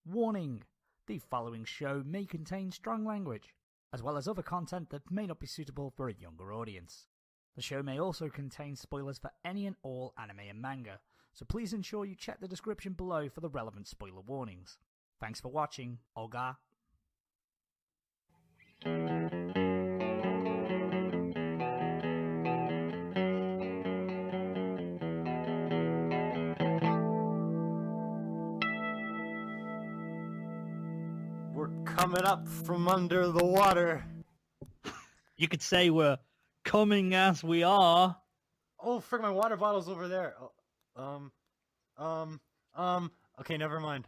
Warning! The following show may contain strong language, as well as other content that may not be suitable for a younger audience. The show may also contain spoilers for any and all anime and manga, so please ensure you check the description below for the relevant spoiler warnings. Thanks for watching, Olga. We're coming up from under the water. You could say we're coming as we are. Oh, frick, my water bottle's over there. Okay, never mind.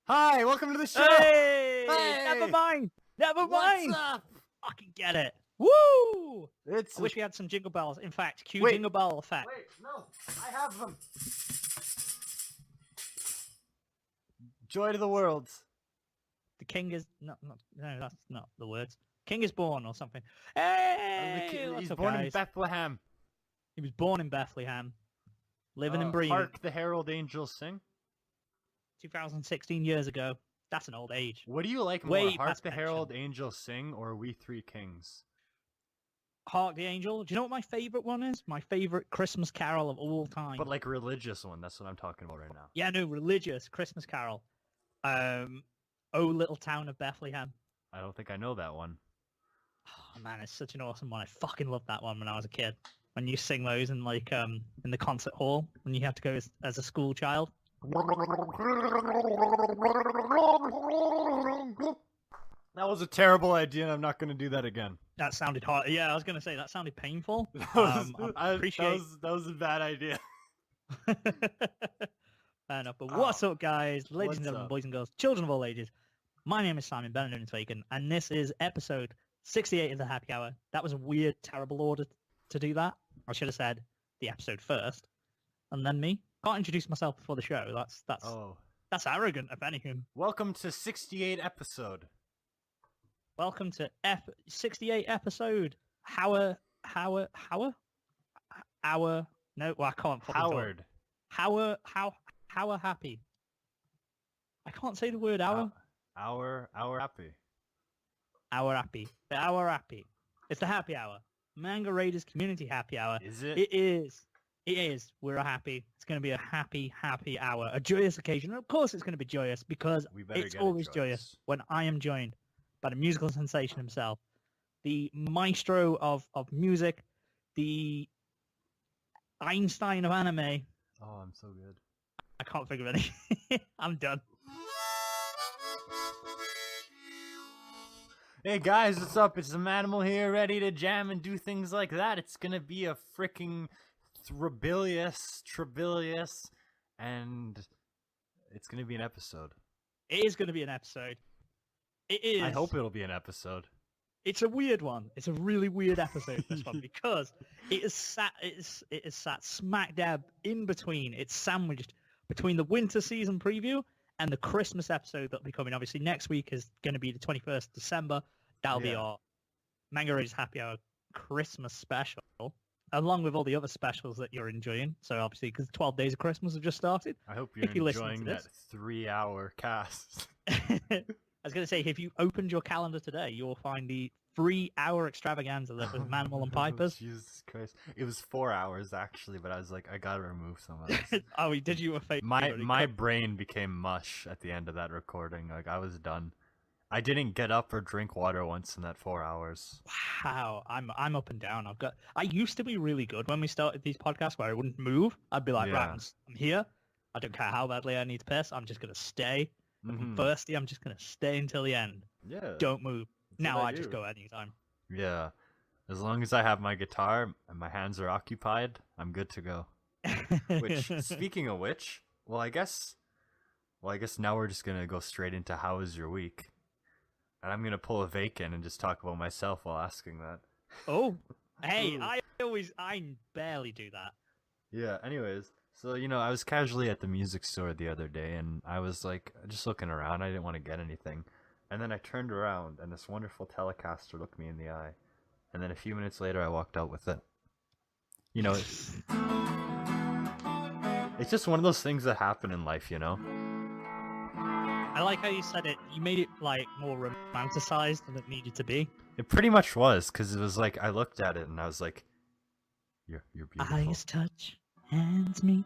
Hi, welcome to the show. Hey! Hey! Never mind. Never mind. What's up? Fucking get it. Woo! It's I wish we had some jingle bells. In fact, cue Wait. jingle bell effect. Wait, no, I have them. Joy to the world. The king is no, that's not the words. King is born or something. Hey! What's He's up, born in guys? Bethlehem. He was born in Bethlehem, living and breathing. Hark the herald angels sing. 2016 years ago. That's an old age. What do you like more, Way Hark past the pension. herald angels sing or We Three Kings? Hark the Angel. Do you know what my favorite one is? My favorite Christmas carol of all time. But like religious one, that's what I'm talking about right now. Yeah, no, religious Christmas carol. Oh, Little Town of Bethlehem. I don't think I know that one. Oh man, it's such an awesome one. I fucking loved that one when I was a kid. When you sing those in like in the concert hall when you have to go as a school child. That was a terrible idea, and I'm not going to do that again. That sounded hard. Yeah, I was gonna say that sounded painful. I appreciate. that was a bad idea. Fair enough. But what's up, guys, ladies What's and gentlemen, up? boys and girls, children of all ages? My name is Simon Bennett, it's Vacant, and this is episode 68 of the Happy Hour. That was a weird, terrible order to do that. I should have said the episode first, and then me. Can't introduce myself before the show. That's arrogant, if anything. Welcome to 68 episode. Welcome to 68 episode. No, well, I can't. fucking talk. Howard. How happy. I can't say the word hour. Our happy. Hour happy. The hour happy. It's the happy hour. Manga Raiders Community Happy Hour. Is it? It is. It is. We're happy. It's going to be a happy hour. A joyous occasion. And of course it's going to be joyous because We better it's get it always joyous when I am joined by the musical sensation himself. The maestro of music. The Einstein of anime. Oh, I'm so good. I can't figure of any. I'm done. Hey guys, what's up? It's the Manimal here, ready to jam and do things like that. It's gonna be a freaking trabilious, and it's gonna be an episode. It is going to be an episode. It is. I hope it'll be an episode. It's a weird one. It's a really weird episode, this one, because it is sat smack dab in between. It's sandwiched between the winter season preview and the Christmas episode that'll be coming. Obviously, next week is going to be the 21st December. That'll be Yeah. our Manga Raiders Happy Hour Christmas special, along with all the other specials that you're enjoying. So obviously, because 12 Days of Christmas have just started. I hope you're If you listen to enjoying that this. 3-hour cast. I was going to say, if you opened your calendar today, you'll find the 3-hour extravaganza that was Manimal and Pipers. Jesus Christ. It was 4 hours actually, but I was like, I gotta remove some of this. Oh, he did you a favor. My brain became mush at the end of that recording. Like, I was done. I didn't get up or drink water once in that 4 hours. Wow, I'm up and down. I used to be really good when we started these podcasts where I wouldn't move. I'd be like, Yeah. right, I'm here. I don't care how badly I need to piss. I'm just gonna stay. If I'm Mhm. thirsty, I'm just gonna stay until the end. Yeah. Don't move. That's Now what I just do. go anytime. Yeah. As long as I have my guitar and my hands are occupied, I'm good to go. Which, speaking of which, I guess now we're just gonna go straight into how was your week, and I'm gonna pull a Vacant and just talk about myself while asking that. Oh, hey, Ooh. I barely do that. Yeah. Anyways, so I was casually at the music store the other day, and I was like just looking around. I didn't want to get anything, and then I turned around, and this wonderful Telecaster looked me in the eye, and then a few minutes later, I walked out with it. It's just one of those things that happen in life, I like how you said it. You made it like more romanticized than it needed to be. It pretty much was, because it was like I looked at it and I was like, "You're beautiful," Eyes touch, hands meet,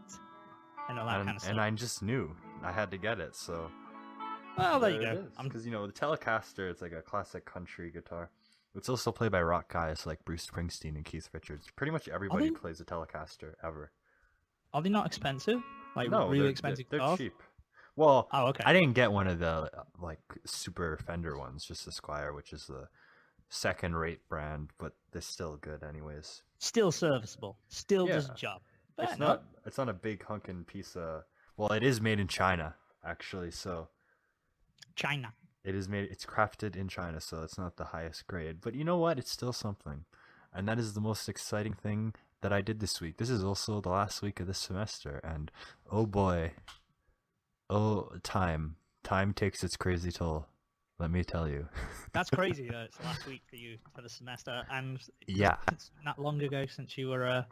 and all that kind of and stuff. I just knew I had to get it. So Well, there you go. Because the Telecaster, it's like a classic country guitar. It's also played by rock guys like Bruce Springsteen and Keith Richards. Pretty much everybody plays a Telecaster ever. Are they not expensive? Like No, really they're, expensive they're guitars? cheap. Well, Oh, okay. I didn't get one of the like super Fender ones, just the Squire, which is the second-rate brand, but they're still good anyways. Still serviceable. Still Yeah. does a job. Fair It's enough. not a big hunkin' piece of. Well, it is made in China actually, so China. it's crafted in China, so it's not the highest grade. But you know what? It's still something, and that is the most exciting thing that I did this week. This is also the last week of this semester, and oh boy. Oh, time takes its crazy toll. Let me tell you. That's crazy. It's the last week for you for the semester, and Yeah. it's not long ago since you were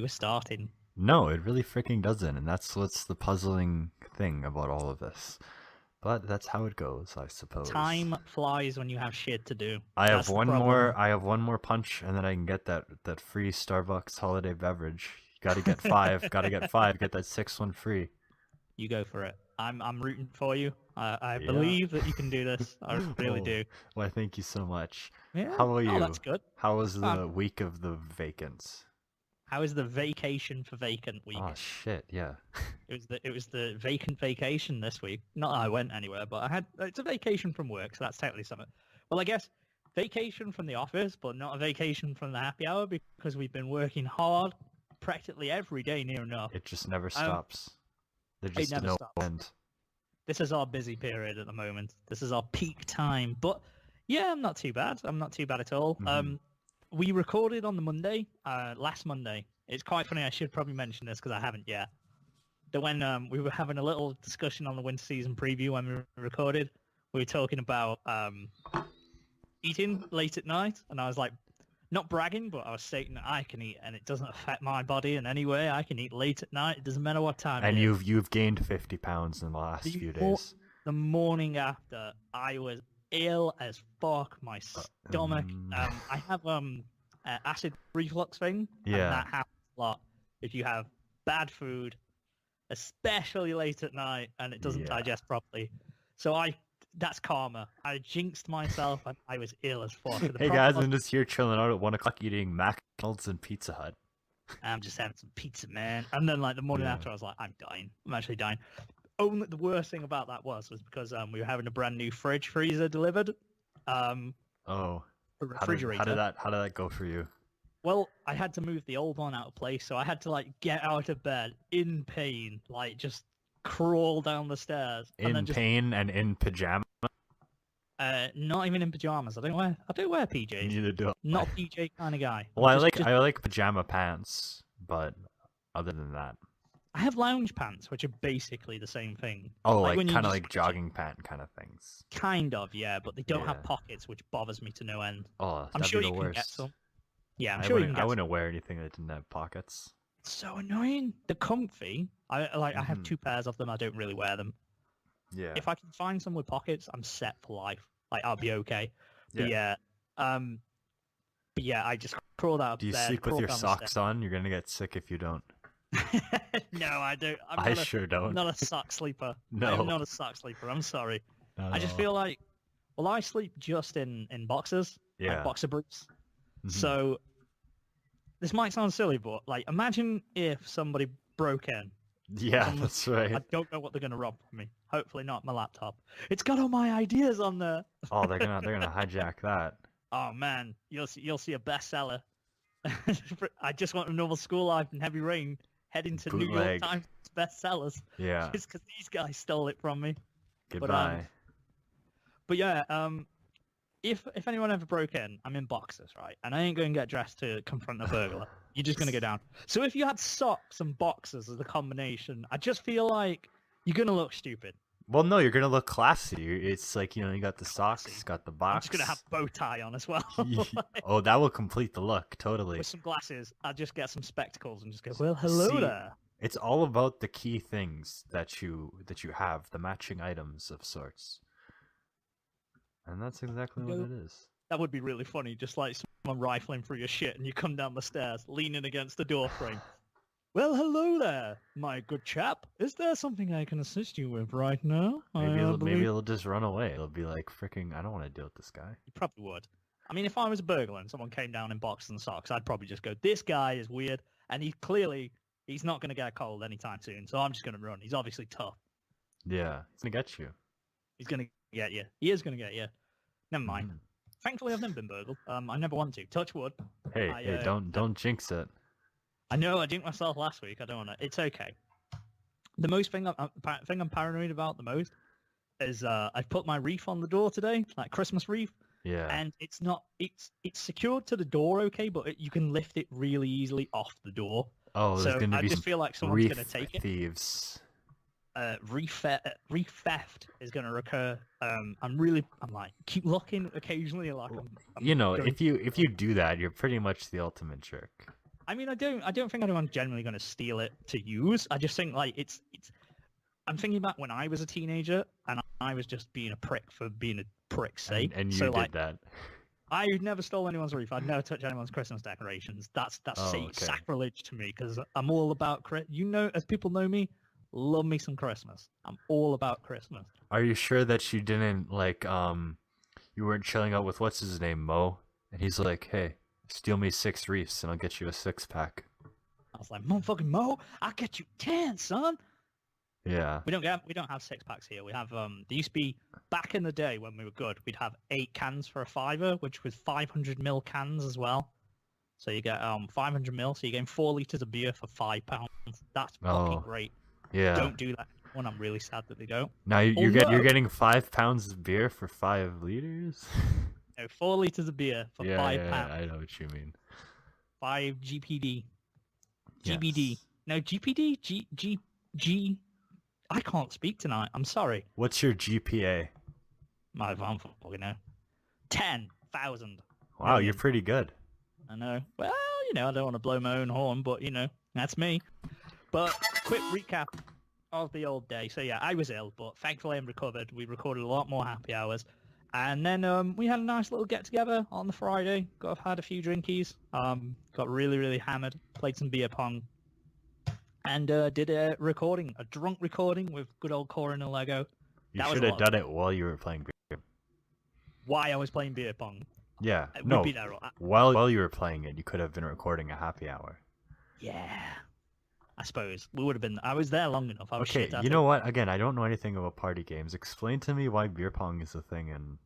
starting. No, it really freaking doesn't, and that's what's the puzzling thing about all of this. But that's how it goes, I suppose. Time flies when you have shit to do. I That's have the one problem. more. I have one more punch, and then I can get that free Starbucks holiday beverage. You got to get 5. Got to get 5. Get that 6th one free. You go for it. I'm rooting for you. I Yeah. believe that you can do this. I really Oh, do. Why, thank you so much. Yeah. How are you? Oh, that's good. How was the Um, week of the Vacants? How is the vacation for Vacant week? Oh shit, yeah. It was the vacant vacation this week. Not that I went anywhere, but it's a vacation from work, so that's technically something. Well, I guess vacation from the office, but not a vacation from the happy hour because we've been working hard practically every day near enough. It just never stops. There's just never no stops. end. This is our busy period at the moment. This is our peak time. But yeah, I'm not too bad. I'm not too bad at all. Mhm. We recorded on the Monday, last Monday. It's quite funny. I should probably mention this because I haven't yet. That when we were having a little discussion on the winter season preview when we recorded, we were talking about eating late at night, and I was like, not bragging, but I was stating that I can eat, and it doesn't affect my body in any way. I can eat late at night. It doesn't matter what time. And it is. you've gained 50 pounds in the last few days. The morning after, I was ill as fuck. My stomach. I have acid reflux thing. Yeah. And that happens a lot if you have bad food, especially late at night, and it doesn't Yeah. digest properly. So that's karma. I jinxed myself, and I was ill as fuck. And the Hey problem guys, was, I'm just here chilling out at 1 o'clock eating McDonald's and Pizza Hut. I'm just having some pizza, man. And then like the morning Yeah. after, I was like, I'm dying. I'm actually dying. Only the worst thing about that was because we were having a brand new fridge freezer delivered. Oh, A how refrigerator. did that go for you? Well, I had to move the old one out of place, so I had to like get out of bed in pain, like just crawl down the stairs. And In then just, pain and in pajama? not even in pajamas. I don't wear PJs. Neither do I. Not a PJ kind of guy. Well, Just- I like pajama pants, but other than that, I have lounge pants, which are basically the same thing. oh, Like like when you kind of just like stretch it. jogging pant kind of things. Kind of, yeah, but they don't have Yeah. pockets, which bothers me to no end. Oh, I'm that'd sure be you the can worst. get some. Yeah, I'm I sure you can wouldn't, get I some. wouldn't wear anything that didn't have pockets. It's so annoying. They're comfy. I have Mhm. 2 pairs of them. I don't really wear them. Yeah. If I can find some with pockets, I'm set for life. Like I'll be okay. Yeah. But yeah, I just crawled out of Do you bed. sleep with crawled your down the socks on? You're gonna get sick if you don't. stairs. No, I don't. I sure don't. I'm not a sock sleeper. No. I'm not a sock sleeper. I'm sorry. Not I at just all. feel like, well, I sleep just in boxers, Yeah. like boxer briefs. Mhm. So this might sound silly, but like, imagine if somebody broke in. Yeah, someone- that's right. I don't know what they're gonna rob from me. Hopefully not my laptop. It's got all my ideas on there. Oh, they're gonna hijack that. Oh man, you'll see a bestseller. I just want a normal school life and heavy rain. Heading to New York Bootleg. Times bestsellers. Yeah. Just because these guys stole it from me. Goodbye. But yeah, if anyone ever broke in, I'm in boxers, right? And I ain't going to get dressed to confront a burglar. You're just going to go down. So if you had socks and boxers as the combination, I just feel like you're going to look stupid. Well, no, you're gonna look classy. It's like, you know, you got the socks, got the I'm box. just going to have bow tie on as well. Oh, that will complete the look, totally. With some glasses, I'll just get some spectacles and just go, well, hello See, there. It's all about the key things that you have, the matching items of sorts. And that's exactly what it is. That would be really funny, just like someone rifling through your shit and you come down the stairs, leaning against the door frame. Well, hello there, my good chap. Is there something I can assist you with right now? Maybe it'll just run away. It'll be like, freaking, I don't want to deal with this guy. You probably would. I mean, if I was a burglar and someone came down in boxers and socks, I'd probably just go, this guy is weird, and he's not going to get cold anytime soon, so I'm just going to run. He's obviously tough. Yeah, he's going to get you. He's going to get you. He is going to get you. Never mind. Thankfully, I've never been burgled. I never want to. Touch wood. Hey, don't jinx it. I know, I jinxed myself last week. I don't want to. It's okay. The most thing I'm paranoid about the most is I put my wreath on the door today, like Christmas wreath. Yeah. And it's secured to the door, okay, but you can lift it really easily off the door. Oh, so there's going to be just feel like someone's going to take it. Thieves. Reef theft is going to recur. I'm like keep looking occasionally, like if you do that, you're pretty much the ultimate jerk. I mean, I don't think anyone's generally going to steal it to use. I just think like it's. I'm thinking about when I was a teenager and I was just being a prick for being a prick's sake. And you did that. I never stole anyone's wreath. I'd never touch anyone's Christmas decorations. That's sacrilege to me because I'm all about as people know me, love me some Christmas. I'm all about Christmas. Are you sure that you didn't you weren't chilling out with what's his name, Mo? And he's like, hey, steal me 6 wreaths and I'll get you a 6-pack. I was like, motherfucking Mo, I'll get you 10, son. Yeah. We don't have 6-packs here. We have there used to be back in the day when we were good, we'd have 8 cans for a $5, which was 500ml cans as well. So you get 500ml, so you're getting 4 liters of beer for £5. That's fucking great. Yeah. Don't do that when I'm really sad that they don't. Now you're getting 5 pounds of beer for 5 liters? No, 4 liters of beer for £5. Yeah, I know what you mean. 5 GPD. Yes. GBD. No, GPD? G. I can't speak tonight. I'm sorry. What's your GPA? I don't fucking know. 10,000. Wow, you're pretty good. I know. Well, I don't want to blow my own horn, but, that's me. But, quick recap of the old day. So, yeah, I was ill, but thankfully I'm recovered. We recorded a lot more happy hours. And then we had a nice little get-together on the Friday. Had a few drinkies. Got really, really hammered. Played some beer pong. And did a drunk recording with good old Coryn and Lego. You should have done it while you were playing beer. Why I was playing beer pong? Yeah, no. Be there. While you were playing it, you could have been recording a happy hour. Yeah, I suppose we would have been. I was there long enough. I was okay, you know what? Again, I don't know anything about party games. Explain to me why beer pong is a thing, and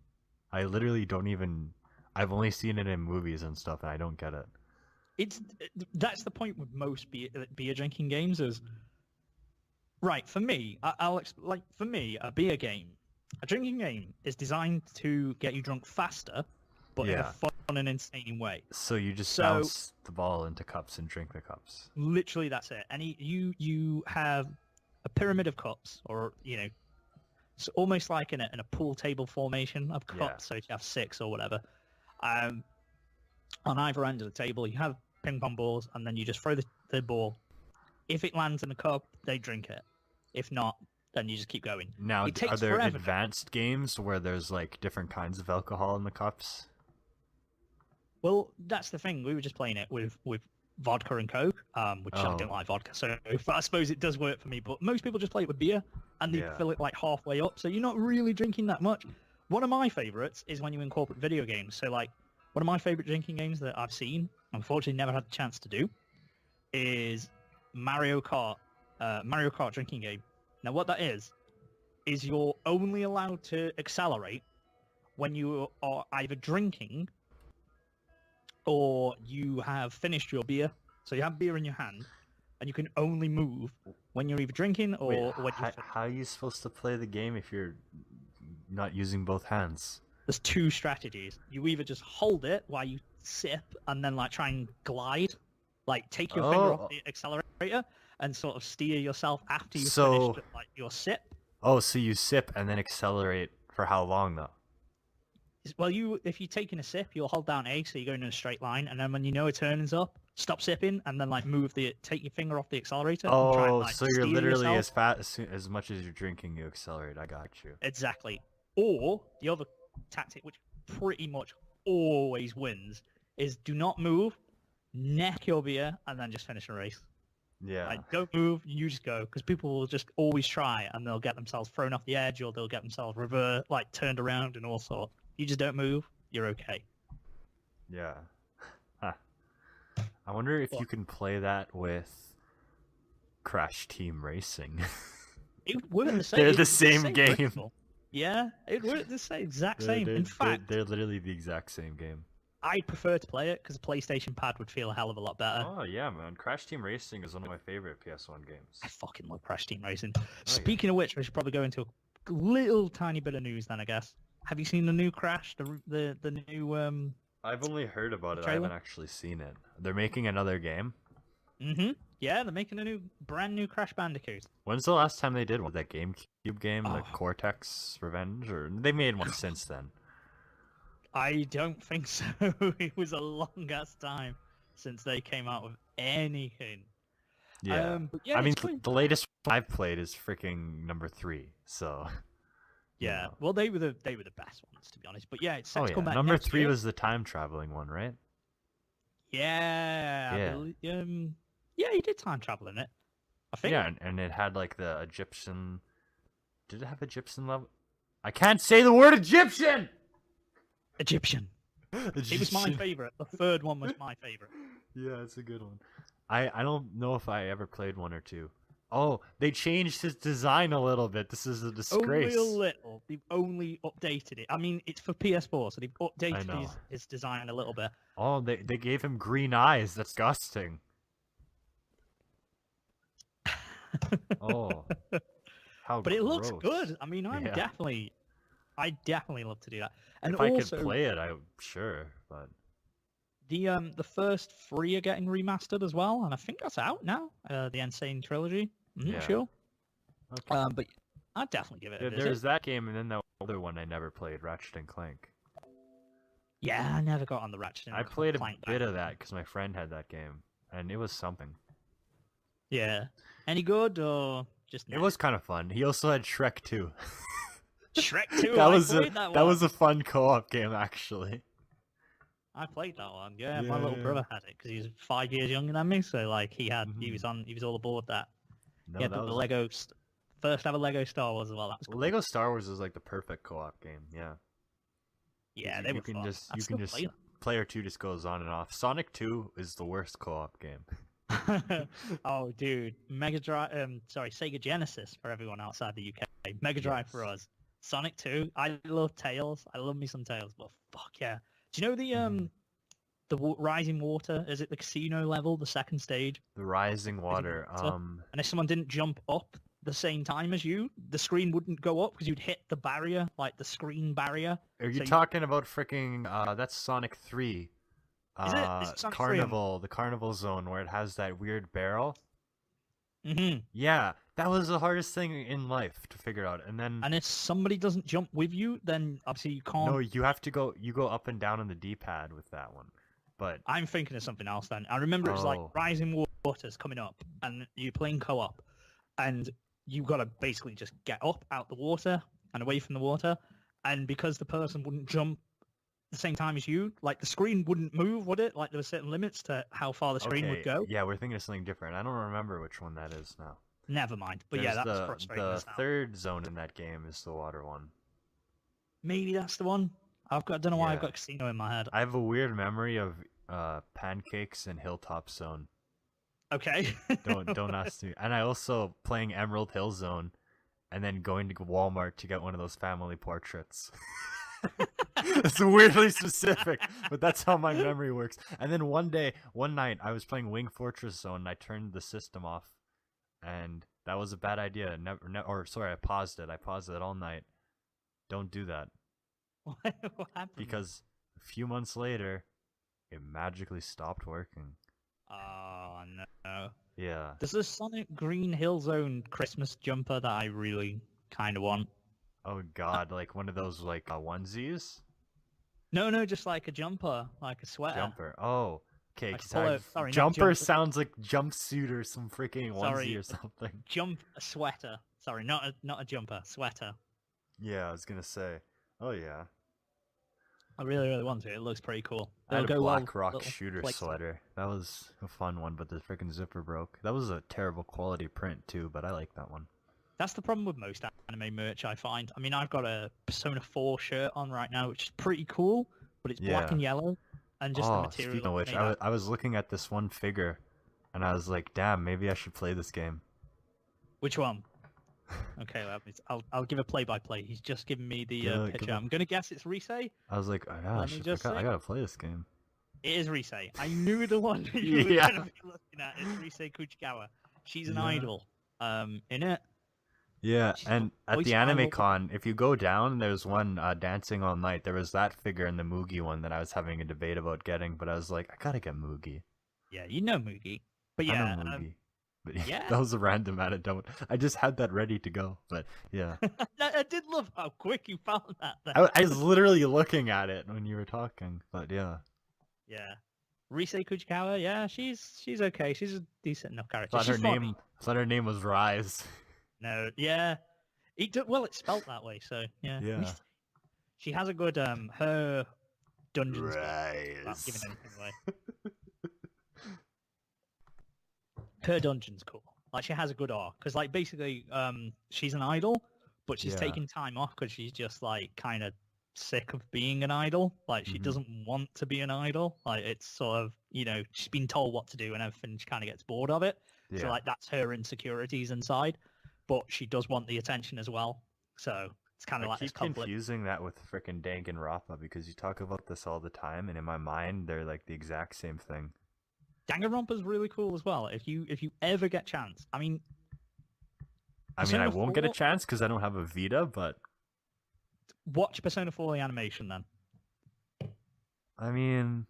I literally don't even. I've only seen it in movies and stuff, and I don't get it. That's the point with most beer drinking games is right for me. For me, a beer game, a drinking game is designed to get you drunk faster, but in a fun and entertaining way. So you just bounce the ball into cups and drink the cups. Literally, that's it. And you have a pyramid of cups, or it's almost like in a pool table formation of cups. So you have 6 or whatever. On either end of the table, you have ping pong balls, and then you just throw the ball. If it lands in the cup, they drink it. If not, then you just keep going. Now, are there advanced games where there's like different kinds of alcohol in the cups? Well, that's the thing. We were just playing it with vodka and Coke, which I don't like vodka, so I suppose it does work for me. But most people just play it with beer, and they fill it like halfway up, so you're not really drinking that much. One of my favorites is when you incorporate video games. So like, one of my favorite drinking games that I've seen, unfortunately never had the chance to do, is Mario Kart drinking game. Now what that is you're only allowed to accelerate when you are either drinking or you have finished your beer. So you have beer in your hand, and you can only move when you're either drinking or when you're how are you supposed to play the game if you're not using both hands? There's 2 strategies. You either just hold it while you sip and then like try and glide, like take your finger off the accelerator and sort of steer yourself after you've finished like your sip. Oh, so you sip and then accelerate for how long though? Well, if you're taking a sip, you'll hold down A, so you're going in a straight line, and then when you know a turn is up, stop sipping and then like take your finger off the accelerator. And try and, Oh, like, so you're steer literally yourself. as much as you're drinking, you accelerate. I got you. Exactly. Or the other tactic, which pretty much always wins, is do not move, neck your beer, and then just finish a race. Yeah. Like, don't move, you just go, because people will just always try, and they'll get themselves thrown off the edge, or they'll get themselves turned around and all sorts. You just don't move, you're okay. Yeah. Huh. I wonder if you What? can play that with Crash Team Racing. It would work the same. They're the it's same game. principle. Yeah, it would work the exact same. In fact, they're literally the exact same game. I'd prefer to play it because a PlayStation pad would feel a hell of a lot better. Oh yeah, man! Crash Team Racing is one of my favorite PS1 games. I fucking love Crash Team Racing. yeah. Speaking of which, we should probably go into a little tiny bit of news then, I guess. Have you seen the new Crash? The new I've only heard about it. I trailer? haven't actually seen it. They're making another game. Yeah, they're making a brand new Crash Bandicoot. When's the last time they did one? That GameCube game, the Oh. Cortex Revenge, or they made one since then? I don't think so. It was a long ass time since they came out with anything. Yeah. But yeah, I mean, it's going- the latest one I've played is freaking number 3. So. yeah. Yeah. Well, they were the best ones, to be honest. But yeah, it's set Oh to yeah. come back Number next 3 year. was the time traveling one, right? Yeah. Yeah. Yeah, he did time travel in it. I think. Yeah, and it had like the Egyptian. Did it have Egyptian level? I can't say the word Egyptian. Egyptian. It was my Egyptian. favorite. The third one was my favorite. Yeah, it's a good one. I don't know if I ever played 1 or 2. Oh, they changed his design a little bit. This is a disgrace. Only a little. They've only updated it. I mean, it's for PS4, so they've updated know. his design a little bit. Oh, they gave him green eyes. That's disgusting. Oh, how But it looks gross. good. I mean, I Yeah. definitely love to do that. And If I also, could play it, I'm sure, but the first 3 are getting remastered as well, and I think that's out now. The Insane Trilogy. I'm not Yeah. sure. okay. But I'd definitely give it a Yeah, visit. there's that game, and then the other one I never played, Ratchet and Clank. Yeah, I never got on the Ratchet and I played a Clank bit back of then. that because my friend had that game, and it was something. Yeah. Any good or just It was kind of fun. He also had Shrek 2. Shrek 2? that I was played that that one. was a fun co-op game, actually. I played that one. Yeah, my little Yeah. brother had it because he's 5 years younger than me. So like he Mhm. was all aboard that. No, Yeah, that the was Lego first ever Lego Star Wars as well. That was cool. Lego Star Wars is like the perfect co-op game. Yeah. Yeah, you, they you were can fun. just I'd you still can just play player 2 just goes on and off. Sonic 2 is the worst co-op game. them. Oh, dude, Mega Drive. Sega Genesis for everyone outside the UK. Mega Drive for Yes. us. Sonic 2. I love Tails. I love me some Tails, but fuck yeah. Do you know the Mhm. Rising Water? Is it the casino level, the second stage? The Rising Water. water. And if someone didn't jump up the same time as you, the screen wouldn't go up because you'd hit the barrier, like the screen barrier. Are you So talking about freaking that's Sonic 3. Is it? Is it Sonic 3? Carnival, the Carnival Zone where it has that weird barrel. Mm-hmm. Yeah, that was the hardest thing in life to figure out. And then And if somebody doesn't jump with you, then obviously you can't. no, you have to go. You go up and down on the D-pad with that one. But I'm thinking of something else then. I remember it was like Oh. Rising Waters coming up, and you're playing co-op, and you got to basically just get up out the water and away from the water, and because the person wouldn't jump the same time as you, like the screen wouldn't move, would it? Like there were certain limits to how far the screen would go. yeah, we're thinking of something different. I don't remember which one that is now. Never mind. But yeah, There's that's frustrating. the as hell. third zone in that game is the water one. Maybe that's the one. I don't know why I've Yeah. got casino in my head. I have a weird memory of pancakes and Hilltop Zone. Okay. Don't ask me. And I also playing Emerald Hill Zone, and then going to Walmart to get one of those family portraits. It's weirdly specific, but that's how my memory works. And then one night, I was playing Wing Fortress Zone, and I turned the system off, and that was a bad idea. I paused it. I paused it all night. Don't do that, What happened? because a few months later, it magically stopped working. Oh no. Yeah. There's this Sonic Green Hill Zone Christmas jumper that I really kind of want. Oh God, like one of those like onesies No, just like a jumper, like a sweater. jumper. Oh, Okay, Like polo, sorry, not jumper jumper. sounds like jumpsuit or some freaking onesie Sorry, or something. A sweater. Sorry, not a jumper, sweater. Yeah, I was gonna say. Oh yeah. I really, really want to. It looks pretty cool. I had It'll a go well Black with Rock little shooter plates. sweater. That was a fun one, but the freaking zipper broke. That was a terrible quality print too, but I like that one. That's the problem with most anime merch, I find. I mean, I've got a Persona 4 shirt on right now, which is pretty cool, but it's black Yeah. and yellow, and just the Oh, material. speaking of which, made out- I was looking at this one figure, and I was like, damn, maybe I should play this game. Which one? Okay, I'll give a play-by-play. He's just given me the picture. I'm gonna guess it's Risei. I was like, oh yeah, Let me just I see. gotta play this game. It is Risei. I knew the one you were Yeah. gonna be looking at. It's Risei Kuchikawa. She's an Yeah. idol. In it. Yeah, She's and got at voice the Anime idol. Con, if you go down, there's one Dancing All Night. There was that figure and the Mugi one that I was having a debate about getting, but I was like, I gotta get Mugi. Yeah, you know Mugi. But I yeah, know Mugi. But yeah. that was a random anecdote. I just had that ready to go, but yeah. I did love how quick you found that. There. I was literally looking at it when you were talking, but yeah. Yeah. Risei Kuchikawa, yeah, she's okay. She's a decent enough character. Thought She's funny. thought her name was Rise. No, yeah. Well, it's spelt that way, so yeah. Yeah. She has a good her dungeons. Without Rise. giving anything away. Her dungeon's cool. Like she has a good arc because, like, basically, she's an idol, but she's Yeah. taking time off because she's just like kind of sick of being an idol. Like she Mhm. doesn't want to be an idol. Like it's sort of she's been told what to do and everything. She kind of gets bored of it. Yeah. So like that's her insecurities inside, but she does want the attention as well. So it's kind of I like this keep conflict. confusing that with frickin' Danganronpa because you talk about this all the time, and in my mind, they're like the exact same thing. Danganronpa's really cool as well. If you ever get chance, I mean, I mean, I Persona won't get a 4 chance because I don't have a Vita, but watch Persona 4 the animation then. I mean,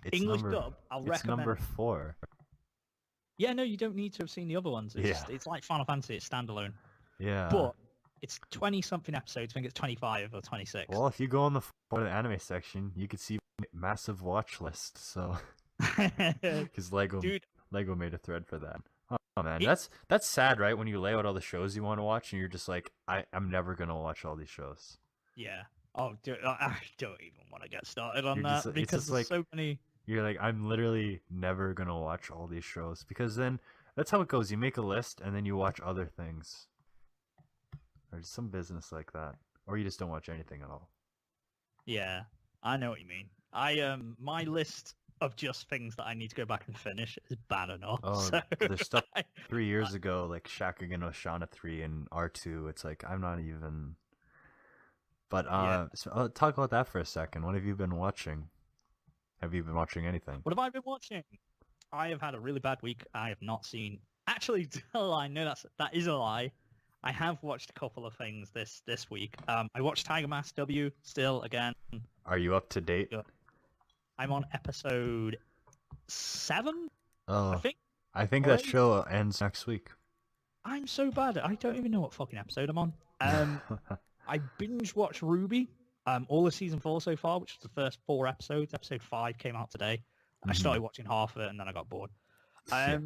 it's English number, dub, I'll it's recommend. number 4. Yeah, no, you don't need to have seen the other ones. It's, Yeah. it's like Final Fantasy, it's standalone. Yeah. But it's 20-something episodes. I think it's 25 or 26. Well, if you go on the for the anime section, you could see massive watch list. So, because Dude, Lego made a thread for that. Oh man, It- that's sad, right? When you lay out all the shows you want to watch, and you're just like, I'm never gonna watch all these shows. yeah. Oh, dude, I don't even want to get started on You're that just- it's because just there's like- so many. You're like, I'm literally never gonna watch all these shows because then that's how it goes. You make a list and then you watch other things, or just some business like that, or you just don't watch anything at all. Yeah, I know what you mean. My list of just things that I need to go back and finish is bad enough. Oh, so there's stuff I- 3 years ago, like Shakugan no Shana 3 and R2. It's like I'm not even. But Yeah. so, talk about that for a second. What have you been watching? Have you been watching anything? What have I been watching? I have had a really bad week. I have not seen. Actually, I know that is a lie. I have watched a couple of things this week. I watched Tiger Mask W still again. Are you up to date? Yeah. I'm on episode 7, Oh, I think. I think that already? show ends next week. I'm so bad. I don't even know what fucking episode I'm on. I binge watched Ruby. All of season 4 so far, which was the first 4 episodes. Episode 5 came out today. I Mhm. started watching half of it and then I got bored. Yeah.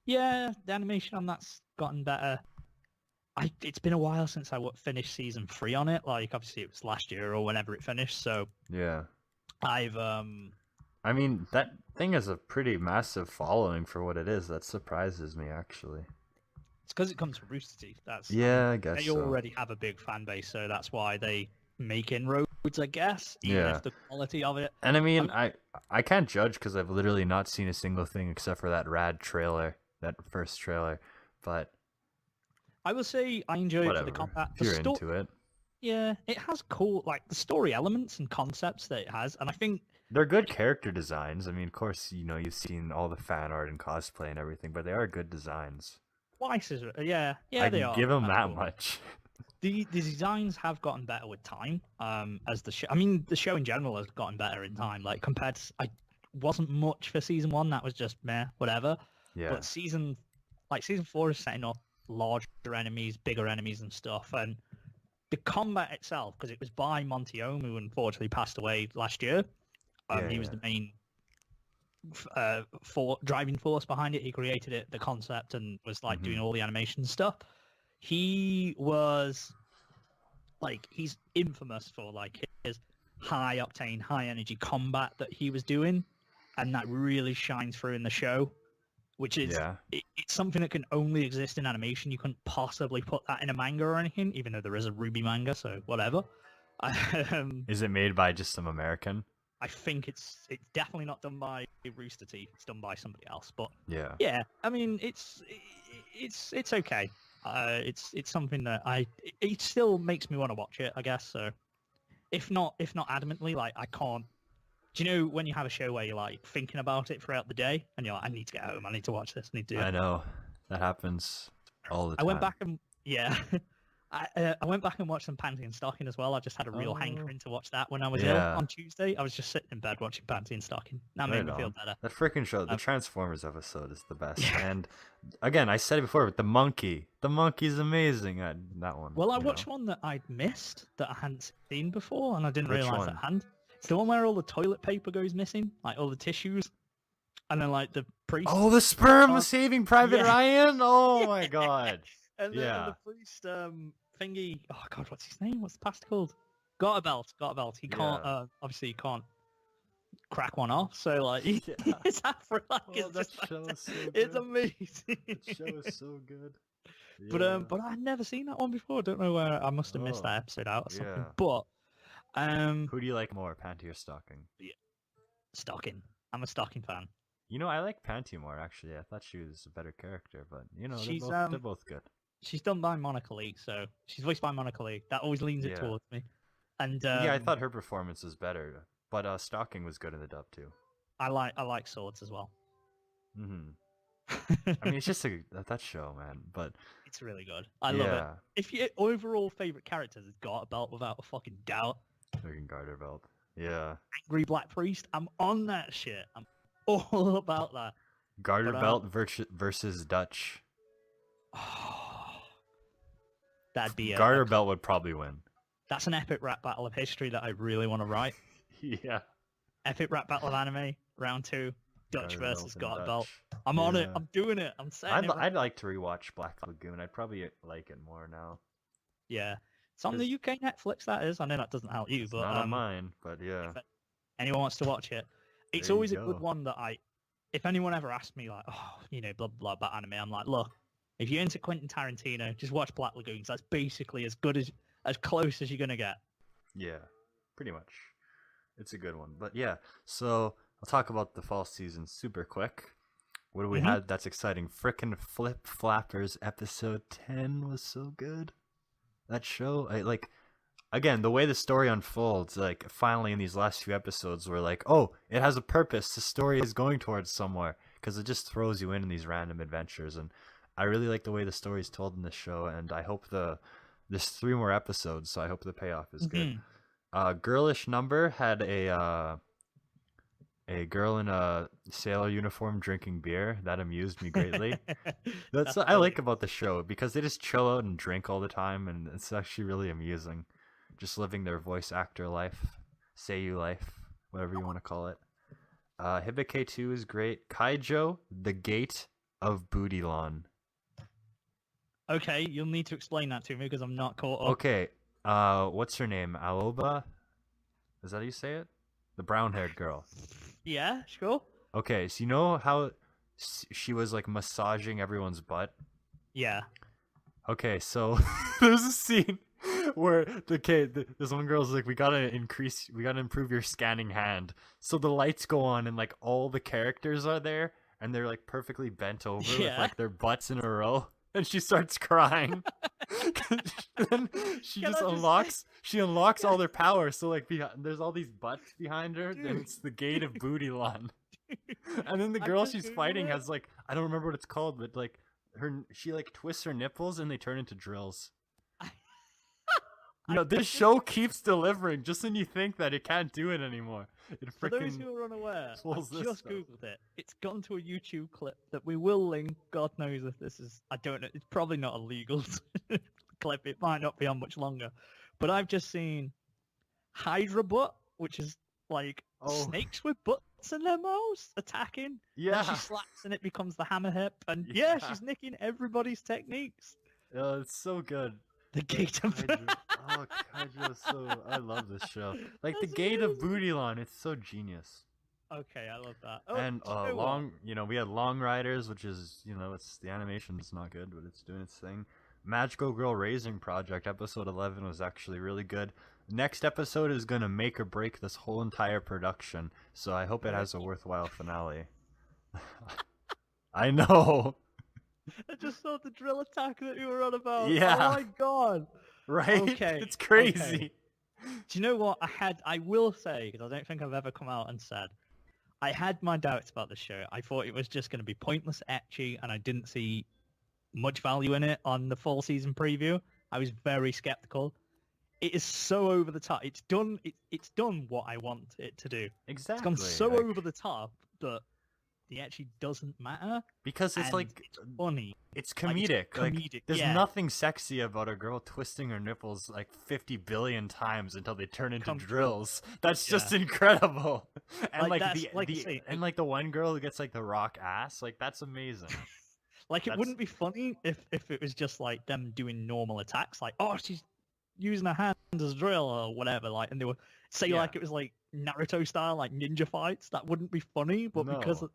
Yeah, the animation on that's gotten better. It's been a while since I finished season 3 on it. Like obviously it was last year or whenever it finished. So Yeah. I've I mean, that thing has a pretty massive following for what it is. That surprises me, actually. it's because it comes from Rooster Teeth. That's Yeah, I guess they so. already have a big fan base, so that's why they make inroads, I guess. Even Yeah. if the quality of it. And I mean, I can't judge because I've literally not seen a single thing except for that rad trailer, that first trailer. But I will say I enjoy it for whatever, the combat. if you're into it. Yeah, it has cool like the story elements and concepts that it has, and I think They're good character designs. I mean, of course, you've seen all the fan art and cosplay and everything, but they are good designs. Twice as yeah, I they can are. give them That's that cool. much. The designs have gotten better with time. As the show, I mean, the show in general has gotten better in time. Like compared to, I wasn't much for season 1. That was just meh, whatever. Yeah. But season 4 is setting up larger enemies, bigger enemies, and stuff. And the combat itself, because it was by Montiome, who unfortunately passed away last year. Yeah, He was yeah. the main driving force behind it. He created it, the concept, and was like doing Mhm. all the animation stuff. He was like, he's infamous for like his high octane, high energy combat that he was doing, and that really shines through in the show. Which is Yeah. it's something that can only exist in animation. You couldn't possibly put that in a manga or anything, even though there is a Ruby manga, so whatever. Is it made by just some American? I think it's definitely not done by Rooster Teeth. It's done by somebody else. But Yeah. yeah, I mean it's okay. It's something that it still makes me want to watch it, I guess. So if not adamantly, like I can't. Do you know when you have a show where you're like thinking about it throughout the day and you're like, I need to get home, I need to watch this, I need to do it. I know that happens all the time. I went back and I went back and watched some Panty and Stocking as well. I just had a real hankering to watch that when I was ill on Tuesday. I was just sitting in bed watching Panty and Stocking. That made me feel better. That freaking show, the Transformers episode is the best. And again, I said it before, but the monkey's amazing at that one. Well, I watched one that I'd missed that I hadn't seen before, and I didn't realize that I hadn't. It's the one where all the toilet paper goes missing, like all the tissues, and then like the priest. Oh, the sperm saving Private Ryan! Oh my god! And then the priest thingy. Oh god, what's his name? What's the past called? Got a belt. He can't. Obviously, he can't crack one off. So like, his afro like it's amazing. That show is so good. Yeah. But I've never seen that one before. I don't know where I must have missed that episode out or something. But who do you like more, Panty or Stocking? Yeah, Stocking. I'm a Stocking fan. You know, I like Panty more actually. I thought she was a better character, but you know, they're both good. She's done by Monica Leigh, so she's voiced by Monica Leigh. That always leans it towards me. And yeah, I thought her performance was better, but Stocking was good in the dub too. I like Swords as well. I mean, it's just that show, man. But it's really good. I love it. If your overall favorite character has got a belt without a fucking doubt, freaking Garter belt. Yeah. Angry Black Priest. I'm on that shit. I'm all about that. Garter belt versus Dutch. That'd be Garter belt would probably win. That's an epic rap battle of history that I really want to write. Yeah. Epic rap battle of anime, round 2. Dutch versus Garter belt. I'm on it. I'm doing it. I'm saying I'd like to rewatch Black Lagoon. I'd probably like it more now. Yeah. It's on the UK Netflix, that is. I know that doesn't help you, but not on mine, but yeah. If anyone wants to watch it, it's always a good one that if anyone ever asks me like, oh, you know, blah blah about anime, I'm like, look, if you're into Quentin Tarantino, just watch Black Lagoons. That's basically as close as you're gonna get. Yeah, pretty much. It's a good one, but yeah. So I'll talk about the fall season super quick. What do we have that's exciting? Frickin' Flip Flappers episode 10 was so good. That show, again, the way the story unfolds, like finally in these last few episodes, we're like, oh, it has a purpose. The story is going towards somewhere, because it just throws you in these random adventures. And I really like the way the story is told in this show, and I hope there's 3 more episodes, so I hope the payoff is good. Girlish Number had a girl in a sailor uniform drinking beer. That amused me greatly. That's what I like about the show, because they just chill out and drink all the time, and it's actually really amusing. Just living their voice actor life, seiyuu life, whatever you want to call it. Hibike 2 is great. Kaijo, The Gate of Bootylon. Okay, you'll need to explain that to me because I'm not caught up. Okay, what's her name? Aoba? Is that how you say it? The brown-haired girl. Yeah, sure. Okay, so you know how she was like massaging everyone's butt? Yeah. Okay, so there's a scene where this one girl's like, we gotta improve your scanning hand. So the lights go on and like all the characters are there and they're like perfectly bent over with like their butts in a row. And she starts crying. Then she unlocks all their power. So like there's all these butts behind her, and it's the gate of Bootylon. And then the girl she's fighting has like, I don't remember what it's called, but like she like twists her nipples and they turn into drills. You know, this show keeps delivering just when you think that it can't do it anymore. For those who are unaware, I just googled it. It's gone to a YouTube clip that we will link. God knows if this is... I don't know. It's probably not a legal clip. It might not be on much longer. But I've just seen Hydra butt, which is like snakes with butt in their mouths attacking. Yeah. And she slaps and it becomes the hammer hip. And Yeah. she's nicking everybody's techniques. It's so good. The gate of Kaijo, I love this show. Like the That's gate of amazing. Booty line, it's so genius. Okay, I love that. Oh, And do you know what? we had Long Riders, which is, it's the animation is not good, but it's doing its thing. Magical Girl Raising Project episode 11 was actually really good. Next episode is gonna make or break this whole entire production, so I hope it has a worthwhile finale. I know, I just saw the drill attack that you were on about. Yeah. Oh my god. right? Okay, It's crazy. okay. Do you know what? I will say, because I don't think I've ever come out and said, I had my doubts about the show. I thought it was just going to be pointless, ecchi, and I didn't see much value in it on the full season preview. I was very skeptical. It is so over the top. It's done. It's done what I want it to do. Exactly. It's gone so like- over the top that the ecchi doesn't matter. because it's and like it's funny. it's Like, comedic. it's comedic, there's yeah. nothing sexy about a girl twisting her nipples like 50 billion times until they turn into Come true. drills. That's just Yeah. incredible. And Like, like, that's- the, like you the say, and like the one girl who gets like the rock ass, like that's amazing. Like, it That's- wouldn't be funny if it was just like them doing normal attacks, like, oh, she's using her hands as a drill or whatever, like, and they would say Yeah. like it was like Naruto style, like ninja fights. That wouldn't be funny, but because No.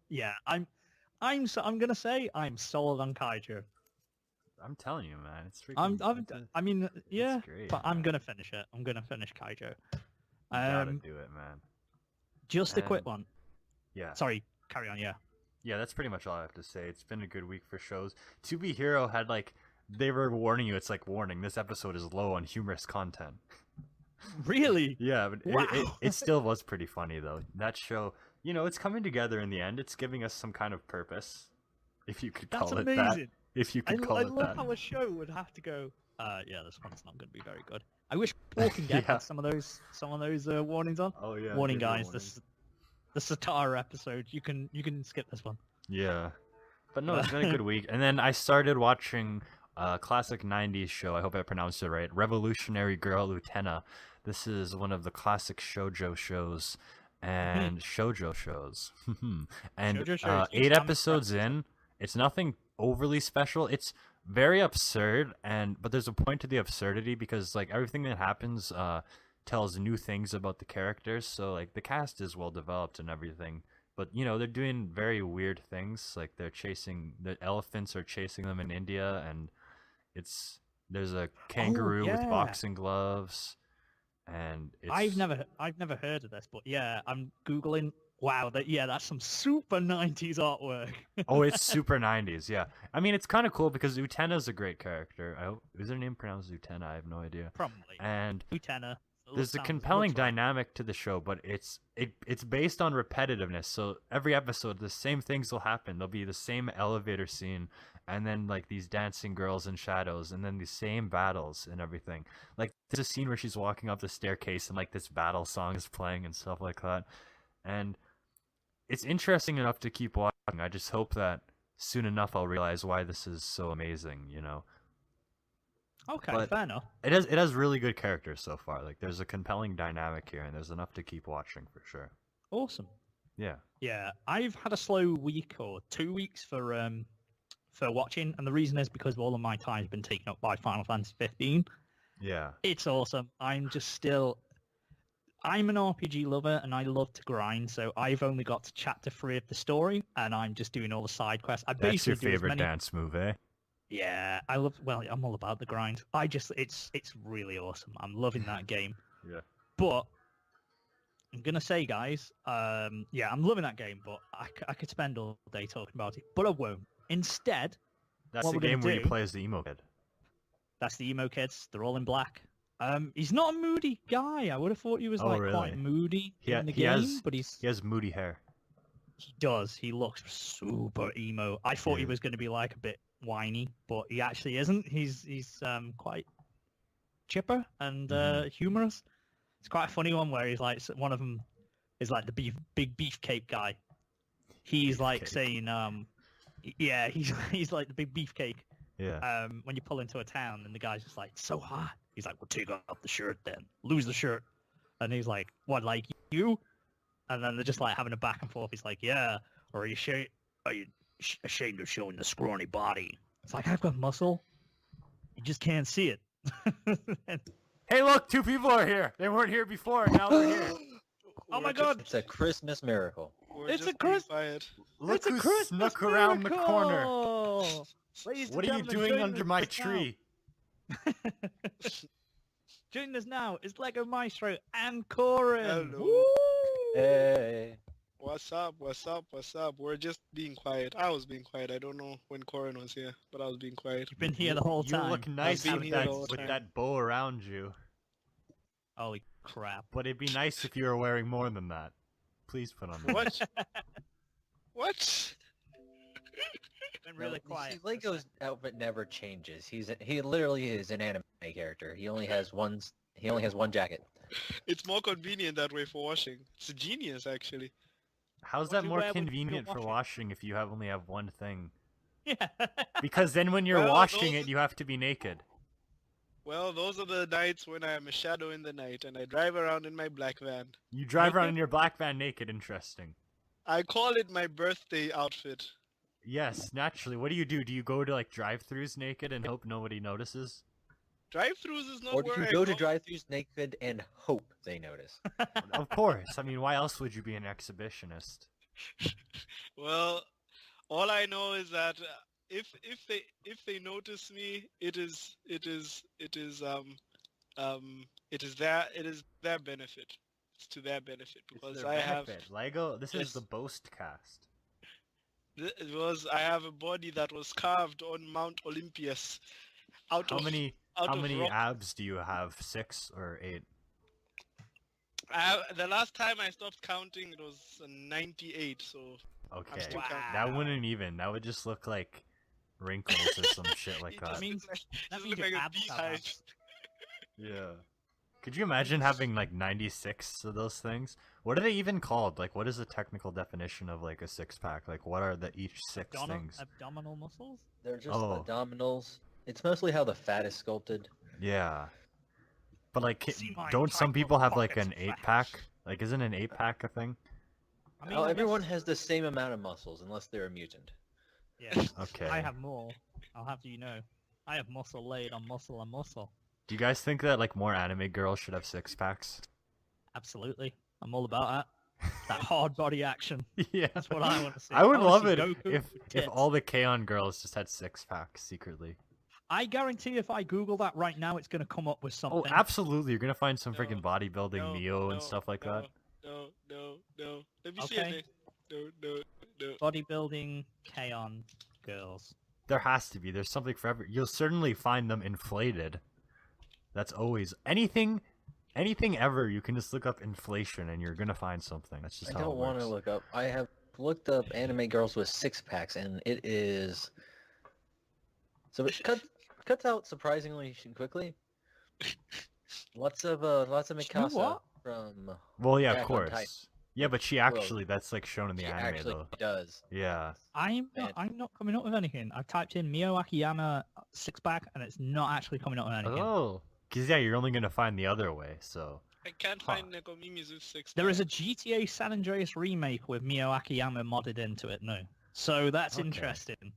I'm gonna say I'm sold on Kaiju. I'm telling you, man, it's freaking. I mean, yeah, great, but I'm man. gonna finish it. I'm gonna finish Kaiju. You gotta Um, do it, man. just a quick And- one. Yeah. Sorry, carry on. Yeah. Yeah, that's pretty much all I have to say. It's been a good week for shows. To Be Hero had like they were warning you. It's like warning. This episode is low on humorous content. Really? Yeah, but Wow. it still was pretty funny though. That show, it's coming together in the end. It's giving us some kind of purpose, if you could That's call it amazing. that. If you could call I it love that. how a show would have to go. Yeah, this one's not going to be very good. I wish Walking Dead Yeah. had some of those warnings on. Oh yeah. Warning, give you a guys, this the Satara episode. You can skip this one. Yeah, but no, it's been a good week. And then I started watching a classic '90s show. I hope I pronounced it right. Revolutionary Girl Utena. This is one of the classic shoujo shows and shoujo shows. And Shoujo shows, you 8 stand episodes corrected. in, it's nothing overly special. It's very absurd, but there's a point to the absurdity because like everything that happens tells new things about the characters. So like the cast is well developed and everything. But they're doing very weird things. Like the elephants are chasing them in India, and there's a kangaroo with yeah. boxing gloves, and I've never heard of this, but yeah, I'm googling. Wow, that's some super 90s artwork. Oh, it's super 90s. Yeah, I mean it's kind of cool because Utena's a great character. Is her name pronounced Utena? I have no idea. Probably. And Utena. there's a compelling dynamic to the show, but it's based on repetitiveness. So every episode, the same things will happen. There'll be the same elevator scene, and then like these dancing girls in shadows, and then the same battles and everything. Like there's a scene where she's walking up the staircase, and like this battle song is playing and stuff like that. And it's interesting enough to keep watching. I just hope that soon enough I'll realize why this is so amazing. Okay, but- fair enough. It has really good characters so far. Like there's a compelling dynamic here, and there's enough to keep watching for sure. Awesome. Yeah. Yeah, I've had a slow week or 2 weeks for watching, and the reason is because all of my time's been taken up by Final Fantasy 15. Yeah. It's awesome. I'm an RPG lover, and I love to grind, so I've only got to chapter 3 of the story, and I'm just doing all the side quests. I That's your basically do as favorite many- dance move, eh? Yeah, I'm all about the grind. It's really awesome. I'm loving that game. Yeah. But I'm gonna say, guys, I'm loving that game, but I could spend all day talking about it, but I won't. Instead, That's What the we're gonna game where you do- play as the emo kid. that's the emo kids. They're all in black. He's not a moody guy. I would have thought he was Oh, quite really? moody in the he game, has- but he He has moody hair. does. He looks super emo. I thought he Yeah. was going to be like a bit whiny, but he actually isn't. He's quite chipper and humorous. It's quite a funny one where he's like one of them is like the big beefcake guy. He's like Beefcake. saying yeah, he's like the big beefcake. Yeah. When you pull into a town and the guy's just like, so hot. He's like, well, take off the shirt then. Lose the shirt. And he's like, what, like you? And then they're just like having a back and forth. He's like, yeah, or are you ashamed of showing the scrawny body? It's like, I've got muscle. You just can't see it. And- Hey, look, 2 people are here. They weren't here before. Now they're here. oh my We're god! It's a Christmas miracle. We're It's a just being Chris- quiet. Look It's a who Christmas snuck around the corner. miracle! Ladies and What are you gentlemen, doing joining under us my now- tree? Joining us now is Lego Maestro and Coryn. Hello. Woo! Hey. What's up? What's up? What's up? We're just being quiet. I was being quiet. I don't know when Coryn was here, but I was being quiet. You've been here the whole You time. look nice been with here that, the whole with time. that bow around you. Holy crap. But it'd be nice if you were wearing more than that. Please put on the What? What? Been really No, quiet. See, Lego's outfit never changes. He literally is an anime character. He only has one jacket. It's more convenient that way for washing. It's a genius, actually. How's What that do you more wear when you're convenient for washing? washing if you only have one thing? Yeah. Because then when you're Well, washing those- it, you have to be naked. Well, those are the nights when I am a shadow in the night and I drive around in my black van. You drive around Naked? in your black van naked, interesting. I call it my birthday outfit. Yes, naturally. What do? Do you go to like drive-thrus naked and hope nobody notices? Drive-thrus is not Or do where you I go to drive-thrus naked and hope they notice? Of course. I mean, why else would you be an exhibitionist? Well, all I know is that if they notice me, it is their benefit. It's to their benefit because Their I have benefit. Lego. This Yes. is the boast cast. I have a body that was carved on Mount Olympus. Out How of many? out How of many rock. abs do you have? 6 or 8? The last time I stopped counting, it was 98. So Okay. still Wow. counting. That wouldn't even. That would just look like wrinkles or some shit like It that. just means- look like, That just means look your like a abs have beehive. abs. Yeah. Could you imagine having like 96 of those things? What are they even called? Like, what is the technical definition of like a 6-pack? Like, what are each 6 things? Abdominal muscles? They're just Oh. abdominals. It's mostly how the fat is sculpted. Yeah. But like, See my don't some tight people little have like pockets an of 8-pack? Like, isn't an 8-pack a thing? I mean, Oh, I everyone guess- has the same amount of muscles unless they're a mutant. Yeah. Okay. I have more. I'll have you know. I have muscle laid on muscle on muscle. Do you guys think that like more anime girls should have 6-packs? Absolutely. I'm all about that. That hard body action. Yeah. That's what I want to see. I would wanna love see it Goku if with tits. all the K-On girls just had 6-packs secretly. I guarantee if I Google that right now, it's going to come up with something. Oh, absolutely! You're gonna find some No, freaking bodybuilding No, Neo and no, stuff like no, that. No. Let me see Okay. it. No. Bodybuilding K-On girls. There has to be. There's something for every. You'll certainly find them inflated. That's always anything ever. You can just look up inflation and you're gonna find something. That's just I how don't it want to works. look up. I have looked up anime girls with 6-packs, and it is. So it cuts out surprisingly quickly. Lots of Mikasa what? from. Well, yeah, of Attack on Titan. course. Yeah, but she actually that's like shown in the She anime actually though. does. Yeah. I'm Man. not coming up with anything. I typed in Mio Akiyama 6-pack, and it's not actually coming up with anything. Oh. Cause yeah, you're only gonna find the other way. So. I can't Huh. find Nekomimis with 6. There is a GTA San Andreas remake with Mio Akiyama modded into it, no. So that's Okay. interesting.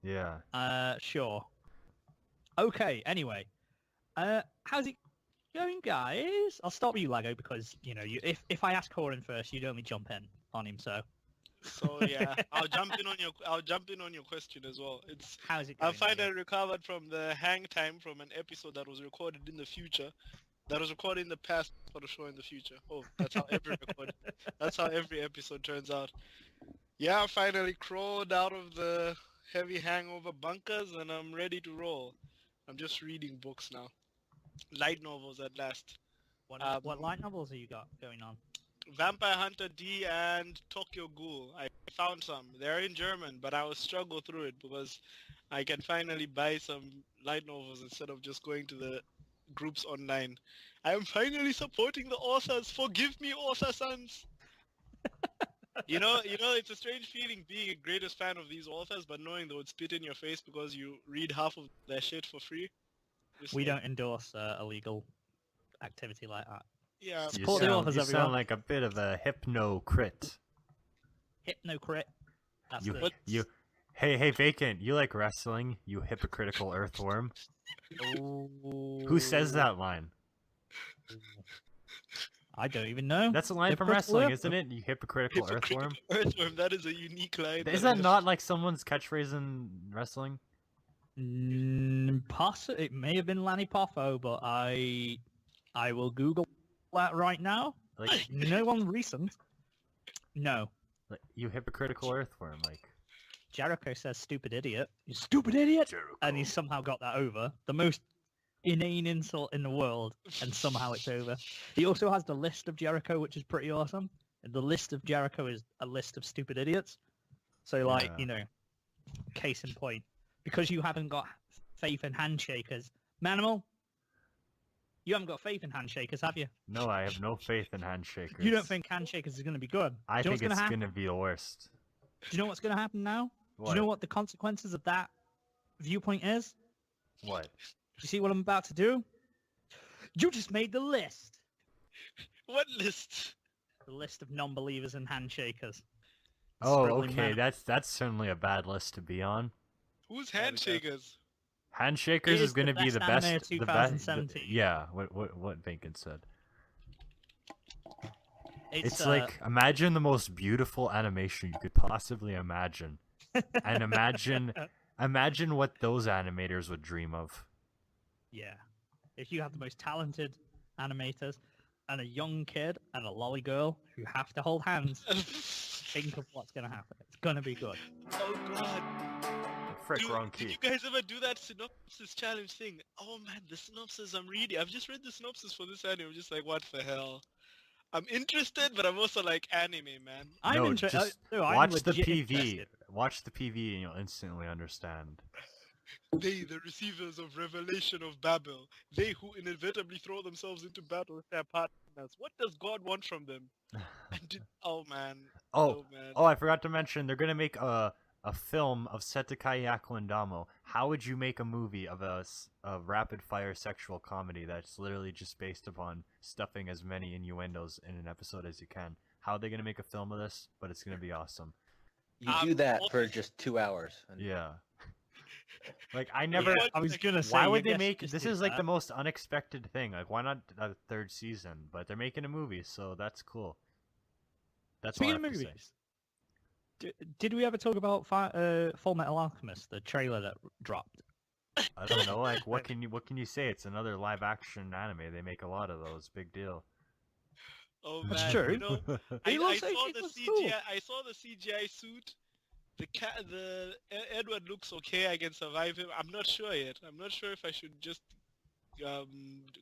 Yeah. Sure. Okay, anyway. How's it going, guys? I'll start with you, Lego, because, you know, if I ask Coryn first, you'd only jump in on him, so. So yeah, I'll jump in on your question as well. It's How's it I going? find Lego? I recovered from the hang time from an episode that was recorded in the future. That was recorded in the past for the show in the future. Oh, that's how every episode turns out. Yeah, I finally crawled out of the heavy hangover bunkers and I'm ready to roll. I'm just reading books now. Light novels at last. What light novels have you got going on? Vampire Hunter D and Tokyo Ghoul. I found some. They're in German, but I will struggle through it because I can finally buy some light novels instead of just going to the groups online. I am finally supporting the authors. Forgive me, author sons. You know, it's a strange feeling being a greatest fan of these authors, but knowing they would spit in your face because you read half of their shit for free. Just We like- don't endorse illegal activity like that. Yeah. You Support the authors, you everyone. sound like a bit of a hypnocrit. Hypnocrit. That's You, the... you, hey, Vacant, you like wrestling, you hypocritical earthworm? Who says that line? I don't even know. That's a line from Hypocritical wrestling, earthworm. isn't it? You hypocritical earthworm? Earthworm, that is a unique line. Is that not like someone's catchphrase in wrestling? It may have been Lanny Poffo, but I will Google that right now. Like, No one recent. No. like you hypocritical earthworm, like. Jericho says stupid idiot. You stupid idiot! Jericho. And he somehow got that over. The most inane insult in the world, and somehow it's over. He also has the list of Jericho, which is pretty awesome. And the list of Jericho is a list of stupid idiots. So, like, Yeah. you know, case in point. Because you haven't got faith in handshakers. Manimal, you haven't got faith in handshakers, have you? No, I have no faith in handshakers. You don't think handshakers is going to be good? I Do you know think what's it's happen? gonna be the worst. Do you know what's going to happen now? What? Do you know what the consequences of that viewpoint is? What? Do you see what I'm about to do? You just made the list. What list? The list of non-believers and handshakers. Oh, Scribbling okay. man. That's certainly a bad list to be on. Who's There we go. handshakers? Handshakers It is is the going to be best the anime best. of The best. 2017. Yeah. What Vacant said. It's It's like imagine the most beautiful animation you could possibly imagine, and imagine what those animators would dream of. yeah. If you have the most talented animators and a young kid and a lolly girl who have to hold hands, think of what's going to happen. It's going to be good. Oh god. Frick, Dude, wrong did key. you guys ever do that synopsis challenge thing? Oh man, the synopsis I'm reading. I've just read the synopsis for this anime. I'm just like, what the hell? I'm interested, but I'm also like, anime, man. I'm No, interested. just No, I'm watch the legit PV. interested. Watch the PV, and you'll instantly understand. They, the receivers of revelation of Babel, they who inevitably throw themselves into battle with their partners. What does God want from them? Oh man. Oh, man. oh! I forgot to mention they're gonna make a film of Setekai Yakuandamo. How would you make a movie of a rapid fire sexual comedy that's literally just based upon stuffing as many innuendos in an episode as you can? How are they gonna make a film of this? But it's gonna be awesome. You do that also- for just 2 hours. And Yeah. Like I never. Yeah, I was going to say, Why you would they guess make just this? did Is like that. the most unexpected thing. Like why not a third season? But they're making a movie, so that's cool. That's all I Speaking of have to say. movies, did we ever talk about Full Metal Alchemist, the trailer that dropped? I don't know. Like what can you say? It's another live action anime. They make a lot of those. Big deal. Oh That's man, true. you know, I looks saw like the it looks CGI. cool. I saw the CGI suit. Edward looks okay. I can survive him. I'm not sure yet. I'm not sure if I should just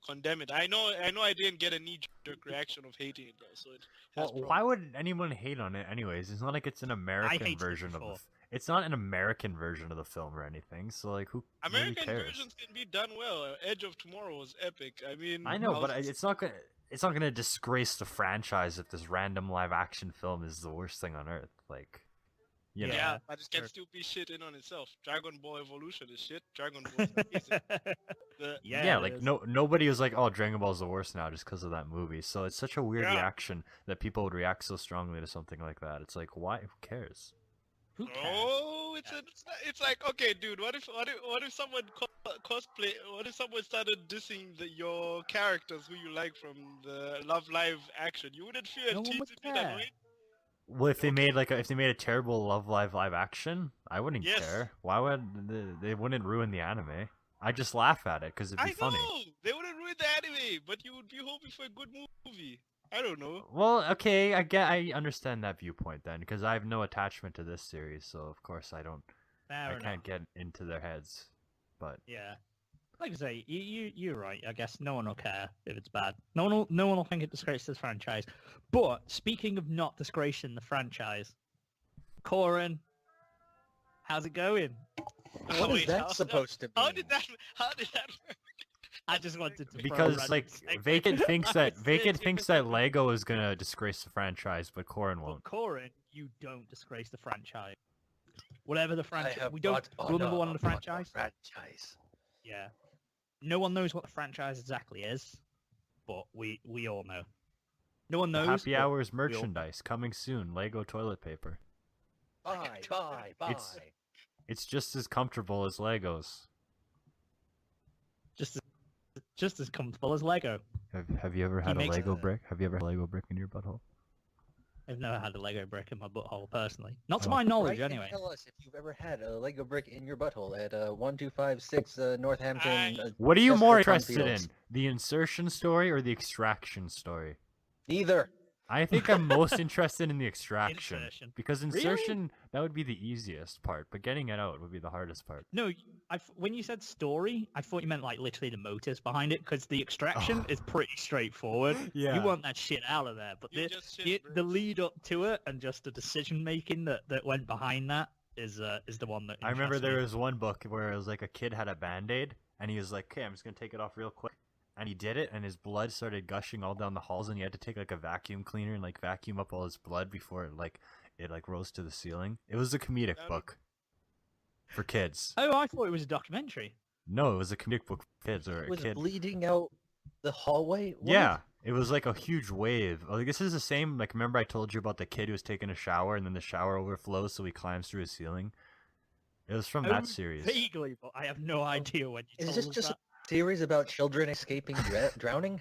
condemn it. I know I didn't get a knee-jerk reaction of hating it though. So it has Well, why would anyone hate on it anyways? It's not like it's an American hated it version of the. before. It's not an American version of the film or anything. So like, who American really cares? versions can be done well. Edge of Tomorrow was epic. I mean, I know, but was- it's not gonna. It's not gonna disgrace the franchise if this random live action film is the worst thing on earth. Like, you know. yeah, Yeah, but it can sure. still be shit in on itself. Dragon Ball Evolution is shit. Dragon Ball is amazing. Yeah, it like is. nobody was like, "Oh, Dragon Ball's the worst now" just because of that movie. So it's such a weird Yeah. reaction that people would react so strongly to something like that. It's like, why? Who cares? Who cares? Oh, it's like, okay, dude. What if someone cosplay? What if someone started dissing your characters who you like from the Love Live action? You wouldn't feel No one teased would a bit care. annoyed? Well, if they made if they made a terrible Love Live live action, I wouldn't Yes. care. Why would they wouldn't ruin the anime? I just laugh at it because it'd be I funny. know they wouldn't ruin the anime, but you would be hoping for a good movie. I don't know. Well, okay, I understand that viewpoint then because I have no attachment to this series, so of course I Fair enough. can't get into their heads. But Yeah. Like I say, you're right. I guess no one will care if it's bad. No one will think it disgraces the franchise. But speaking of not disgracing the franchise, Coryn, how's it going? what is that supposed to be? How did that work? I just wanted to throw a because random like segment. Vacant thinks that I Vacant said thinks you- that Lego is gonna disgrace the franchise, but Coryn But won't. Coryn, you don't disgrace the franchise. Whatever the I franchise, have we don't. bought Rule number one on of the franchise. franchise. Yeah. No one knows what the franchise exactly is. but we all know. No one The knows. Happy but Hours we all- merchandise coming soon. Lego toilet paper. Buy. It's just as comfortable as Legos. Just as comfortable as Lego. Have you ever had a makes Lego a- brick? Have you ever had a Lego brick in your butthole? I've never had a Lego brick in my butthole personally. Not to Oh. my knowledge, Write and anyway. tell us if you've ever had a Lego brick in your butthole at 1256 Northampton. What are you Chester more interested in? Cornfields. The insertion story or the extraction story? Neither. I think I'm most interested in the extraction. Insertion. Because Really? insertion, that would be the easiest part, but getting it out would be the hardest part. No, when you said story, I thought you meant like literally the motives behind it, because the extraction Oh. is pretty straightforward. Yeah. You want that shit out of there, but You the, just shit the, bricks. the lead up to it and just the decision making that went behind that is the one that I remember interests there me. was one book where it was like a kid had a band-aid, and he was like, okay, I'm just going to take it off real quick. And he did it, and his blood started gushing all down the halls, and he had to take like a vacuum cleaner and like vacuum up all his blood before it rose to the ceiling. It was a comedic book for kids. Oh, I thought it was a documentary. No, it was a comedic book for kids or a Was kid. bleeding out the hallway? What? Yeah, it was like a huge wave. Like this is the same. Like remember I told you about the kid who was taking a shower, and then the shower overflows, so he climbs through his ceiling. It was from that series. Vaguely, but I have no idea when you Is told this us just that. a series about children escaping drowning?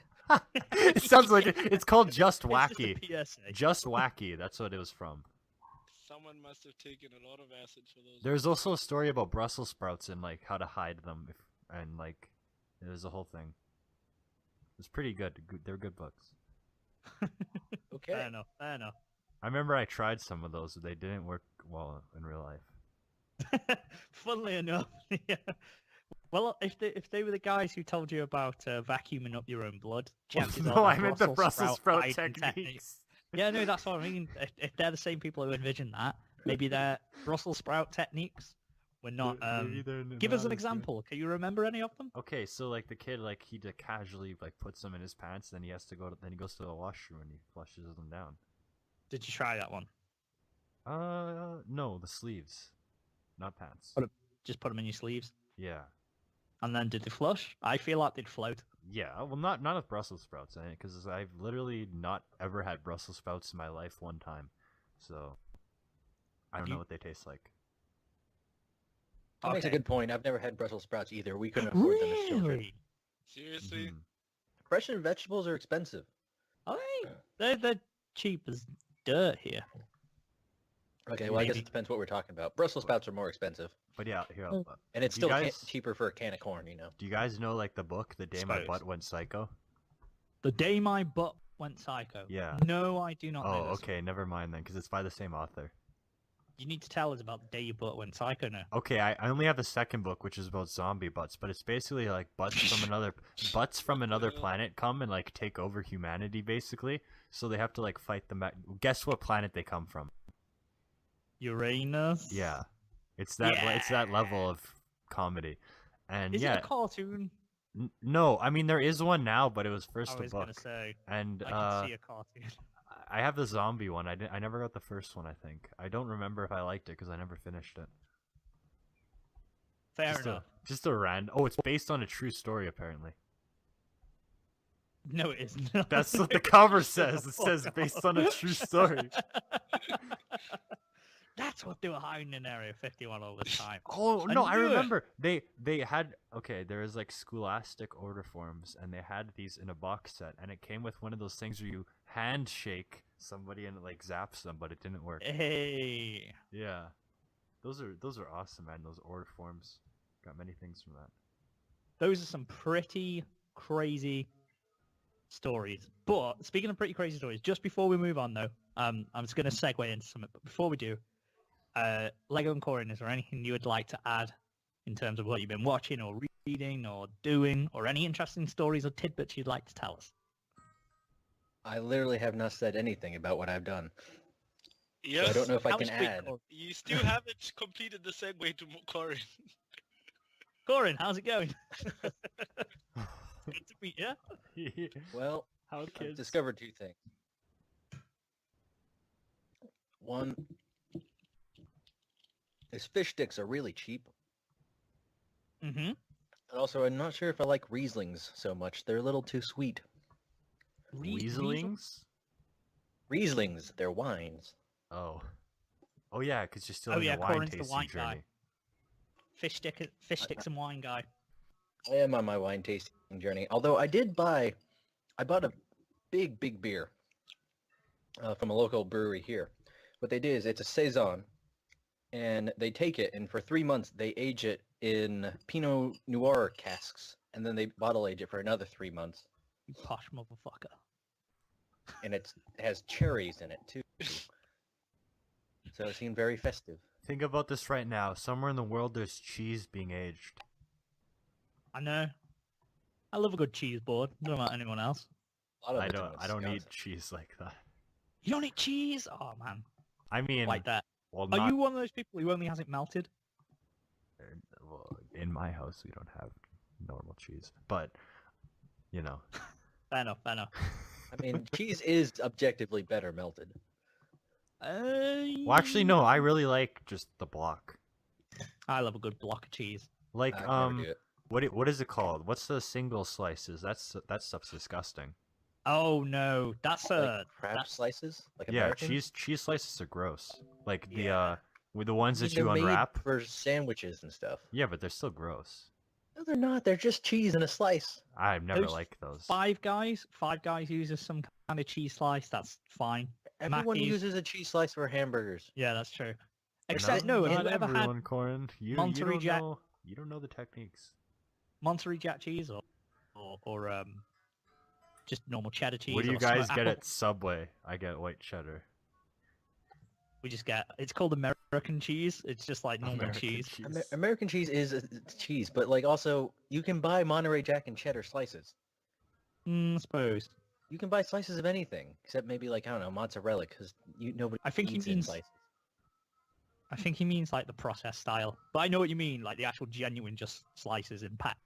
It sounds like it's called Just It's Wacky. just a PSA. Just Wacky. That's what it was from. Someone must have taken a lot of acid for those. There's also a story about Brussels sprouts and like how to hide them, and like there's a whole thing. It's pretty good. They're good books. Okay. Fair enough. Fair enough. I remember I tried some of those. They didn't work well in real life. Funnily enough, yeah. Well, if they were the guys who told you about vacuuming up your own blood, chances No, are I they're meant the Brussels sprout hiding techniques. Yeah, no, that's what I mean. If they're the same people who envisioned that, maybe their Brussels sprout techniques were not. Give us an example. Can you remember any of them? Okay, so like the kid, like he casually like puts them in his pants, then he has to then he goes to the washroom and he flushes them down. Did you try that one? No, the sleeves, not pants. Just put them in your sleeves, Yeah, and then did they flush? I feel like they'd float. yeah. Well, not with Brussels sprouts, because I've literally not ever had Brussels sprouts in my life one time, so I don't know what they taste like. That makes a Okay. good point. I've never had Brussels sprouts either. We couldn't afford them as children. Really? Seriously? Mhm. Fresh and vegetables are expensive. Oh, they're cheap as dirt here. Okay, well, I guess Maybe. it depends what we're talking about. Brussels sprouts are more expensive. But yeah, here. And it's Do you still guys- cheaper for a can of corn, you know. Do you guys know like the book, The Day My Suppose. Butt Went Psycho? The Day My Butt Went Psycho. Yeah. No, I do not know Oh, this. okay, never mind then, because it's by the same author. You need to tell us about the day your butt went psycho now. Okay, I only have the second book, which is about zombie butts, but it's basically like butts from another planet come and like take over humanity, basically. So they have to like fight them back. Guess what planet they come from? Uranus? Yeah, it's that level of comedy, and Is yeah, it a cartoon? no, I mean there is one now, but it was first I a was book, going to say, and I can see a cartoon. I have the zombie one. I never got the first one. I think I don't remember if I liked it because I never finished it. Fair enough. Just a random. Oh, it's based on a true story apparently. No, it is not. That's what the cover says. It says based on a true story. That's what they were hiding in Area 51 all the time. Oh I no, I knew it. remember they had there was like Scholastic order forms and they had these in a box set and it came with one of those things where you handshake somebody and it like zaps them, but it didn't work. Hey. Yeah, those are awesome, man. Those order forms got many things from that. Those are some pretty crazy stories. But speaking of pretty crazy stories, just before we move on though, I'm just going to segue into something. But before we do, Lego and Coryn, is there anything you would like to add in terms of what you've been watching or reading or doing, or any interesting stories or tidbits you'd like to tell us? I literally have not said anything about what I've done. Yes. So I don't know if I That can was quick, add. Coryn. You still haven't completed the segue to Coryn. Coryn, how's it going? Good to meet you. Well, How I've kids? discovered two things. One is fish sticks are really cheap. Mm-hmm. And also, I'm not sure if I like Rieslings so much. They're a little too sweet. Weaslings? Rieslings, they're wines. Oh. Oh yeah, because you're still Oh in yeah, your wine Coryn's the tasting wine journey. guy. Fish sticks and wine guy. I am on my wine tasting journey. Although I bought a big beer from a local brewery here. What they did is it's a saison, and they take it and for 3 months they age it in Pinot Noir casks, and then they bottle age it for another 3 months, You posh motherfucker. and it has cherries in it too. So it seemed very festive. Think about this right now. Somewhere in the world there's cheese being aged. I know. I love a good cheese board. I don't know about anyone else. A lot of I it's in don't eat Wisconsin. cheese like that. You don't eat cheese? Oh man, I mean, like that. well, Are not, you one of those people who only has it melted? well, in my house we don't have normal cheese, but you know. Fair enough. Fair enough. I mean, cheese is objectively better melted. Well, actually, no. I really like just the block. I love a good block of cheese. Like, I can never do it. what is it called? What's the single slices? That stuff's disgusting. Oh no, that's Like crab that's- slices, like Yeah, American? cheese slices are gross. Like the Yeah. with the ones I mean, that you they're made unwrap. for sandwiches and stuff. Yeah, but they're still gross. No, they're not. They're just cheese in a slice. I've never Those liked those. Five Guys uses some kind of cheese slice. That's fine. Everyone Mackey's. uses a cheese slice for hamburgers. Yeah, that's true. Not- Except no, have not you ever had everyone, Coryn. You Monterey don't Jack- know. You don't know the techniques. Monterey Jack cheese or just normal cheddar cheese? What do you or smoked guys get apple? at Subway? I get white cheddar. We just get. It's called American cheese. It's just like normal American cheese. American cheese is cheese, but like also you can buy Monterey Jack and cheddar slices. Suppose. You can buy slices of anything except maybe like I don't know mozzarella because nobody I think he eats in means- slices. I think he means like the processed style, but I know what you mean, like the actual genuine just slices in packs.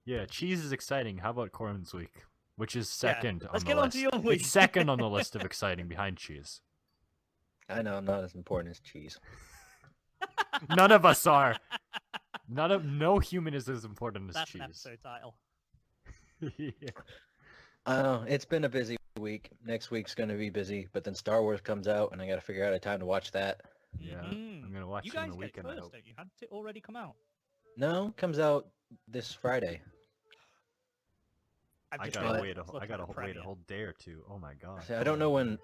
Yeah, cheese is exciting. How about Coryn's week? Which is Yeah, second let's on get the on list. to your week. It's second on the list of exciting behind cheese. I know, not as important as cheese. None of us are. No human is as important as That's cheese. an episode title. Yeah. I don't know. It's been a busy week. Next week's gonna be busy, but then Star Wars comes out, and I got to figure out a time to watch that. Yeah, Mhm. I'm gonna watch You it on guys the get weekend. I first, hope. don't you? Hadn't it already come out? No, comes out this Friday. I've I just gotta been wait. looking I at gotta the wait a premiere. whole day or two. Oh my god. See, I don't know when,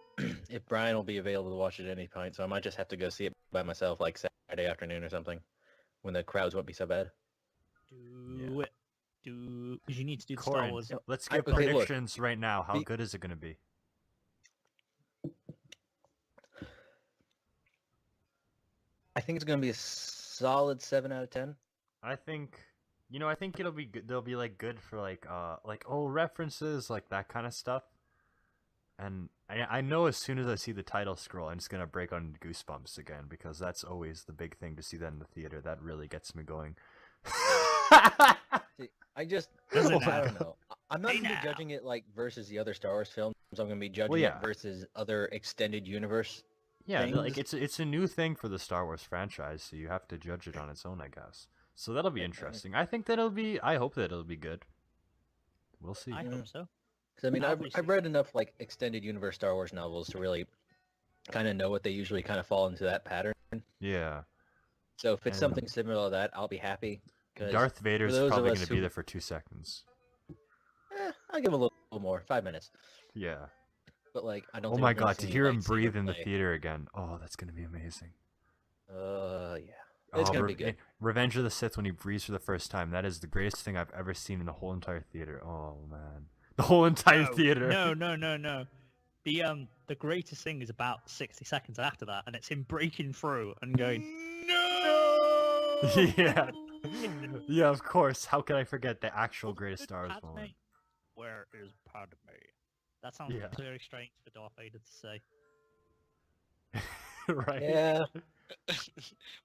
if Brian will be available to watch it at any point, so I might just have to go see it by myself, like Saturday afternoon or something, when the crowds won't be so bad. Do it. Because you need to do the Star Coryn, Wars. let's I- get okay, look, predictions right now. How the- good is it gonna be? I think it's gonna be a solid 7 out of 10. I think I think it'll be good. They'll be like good for like references, like that kind of stuff. And I know as soon as I see the title scroll, I'm just gonna break on goosebumps again because that's always the big thing to see that in the theater. That really gets me going. See, I just, Does it I now? don't know. I'm not Hey gonna be now. judging it like versus the other Star Wars films. I'm gonna be judging yeah. it versus other extended universe. Yeah, like things. it's a new thing for the StarArs franchise, so you have to judge it on its own, I guess. So that'll be interesting. I think I hope that it'll be good. We'll see. I Yeah. hope so. 'Cause I mean, I've Obviously. read enough like extended universe Star Wars novels to really kind of know what they usually kind of fall into that pattern. Yeah. So if it's And- something similar to that, I'll be happy. 'cause Darth Vader's those of probably us going to be who- there for 2 seconds. I'll give him a little more, 5 minutes. Yeah. But like, I don't. Oh think my we're gonna god, to see hear him lightsaber breathe in the play. theater again. Oh, that's going to be amazing. Yeah, it's Oh, gonna be good. Revenge of the Sith when he breathes for the first time. That is the greatest thing I've ever seen in the whole entire theater. Oh man. The whole entire theater. No. The greatest thing is about 60 seconds after that, and it's him breaking through and going, No! Yeah. Yeah, of course. How could I forget the actual greatest Star Wars Padme? moment? Where is Padme? That sounds Yeah. very strange for Darth Vader to say. Right? Yeah,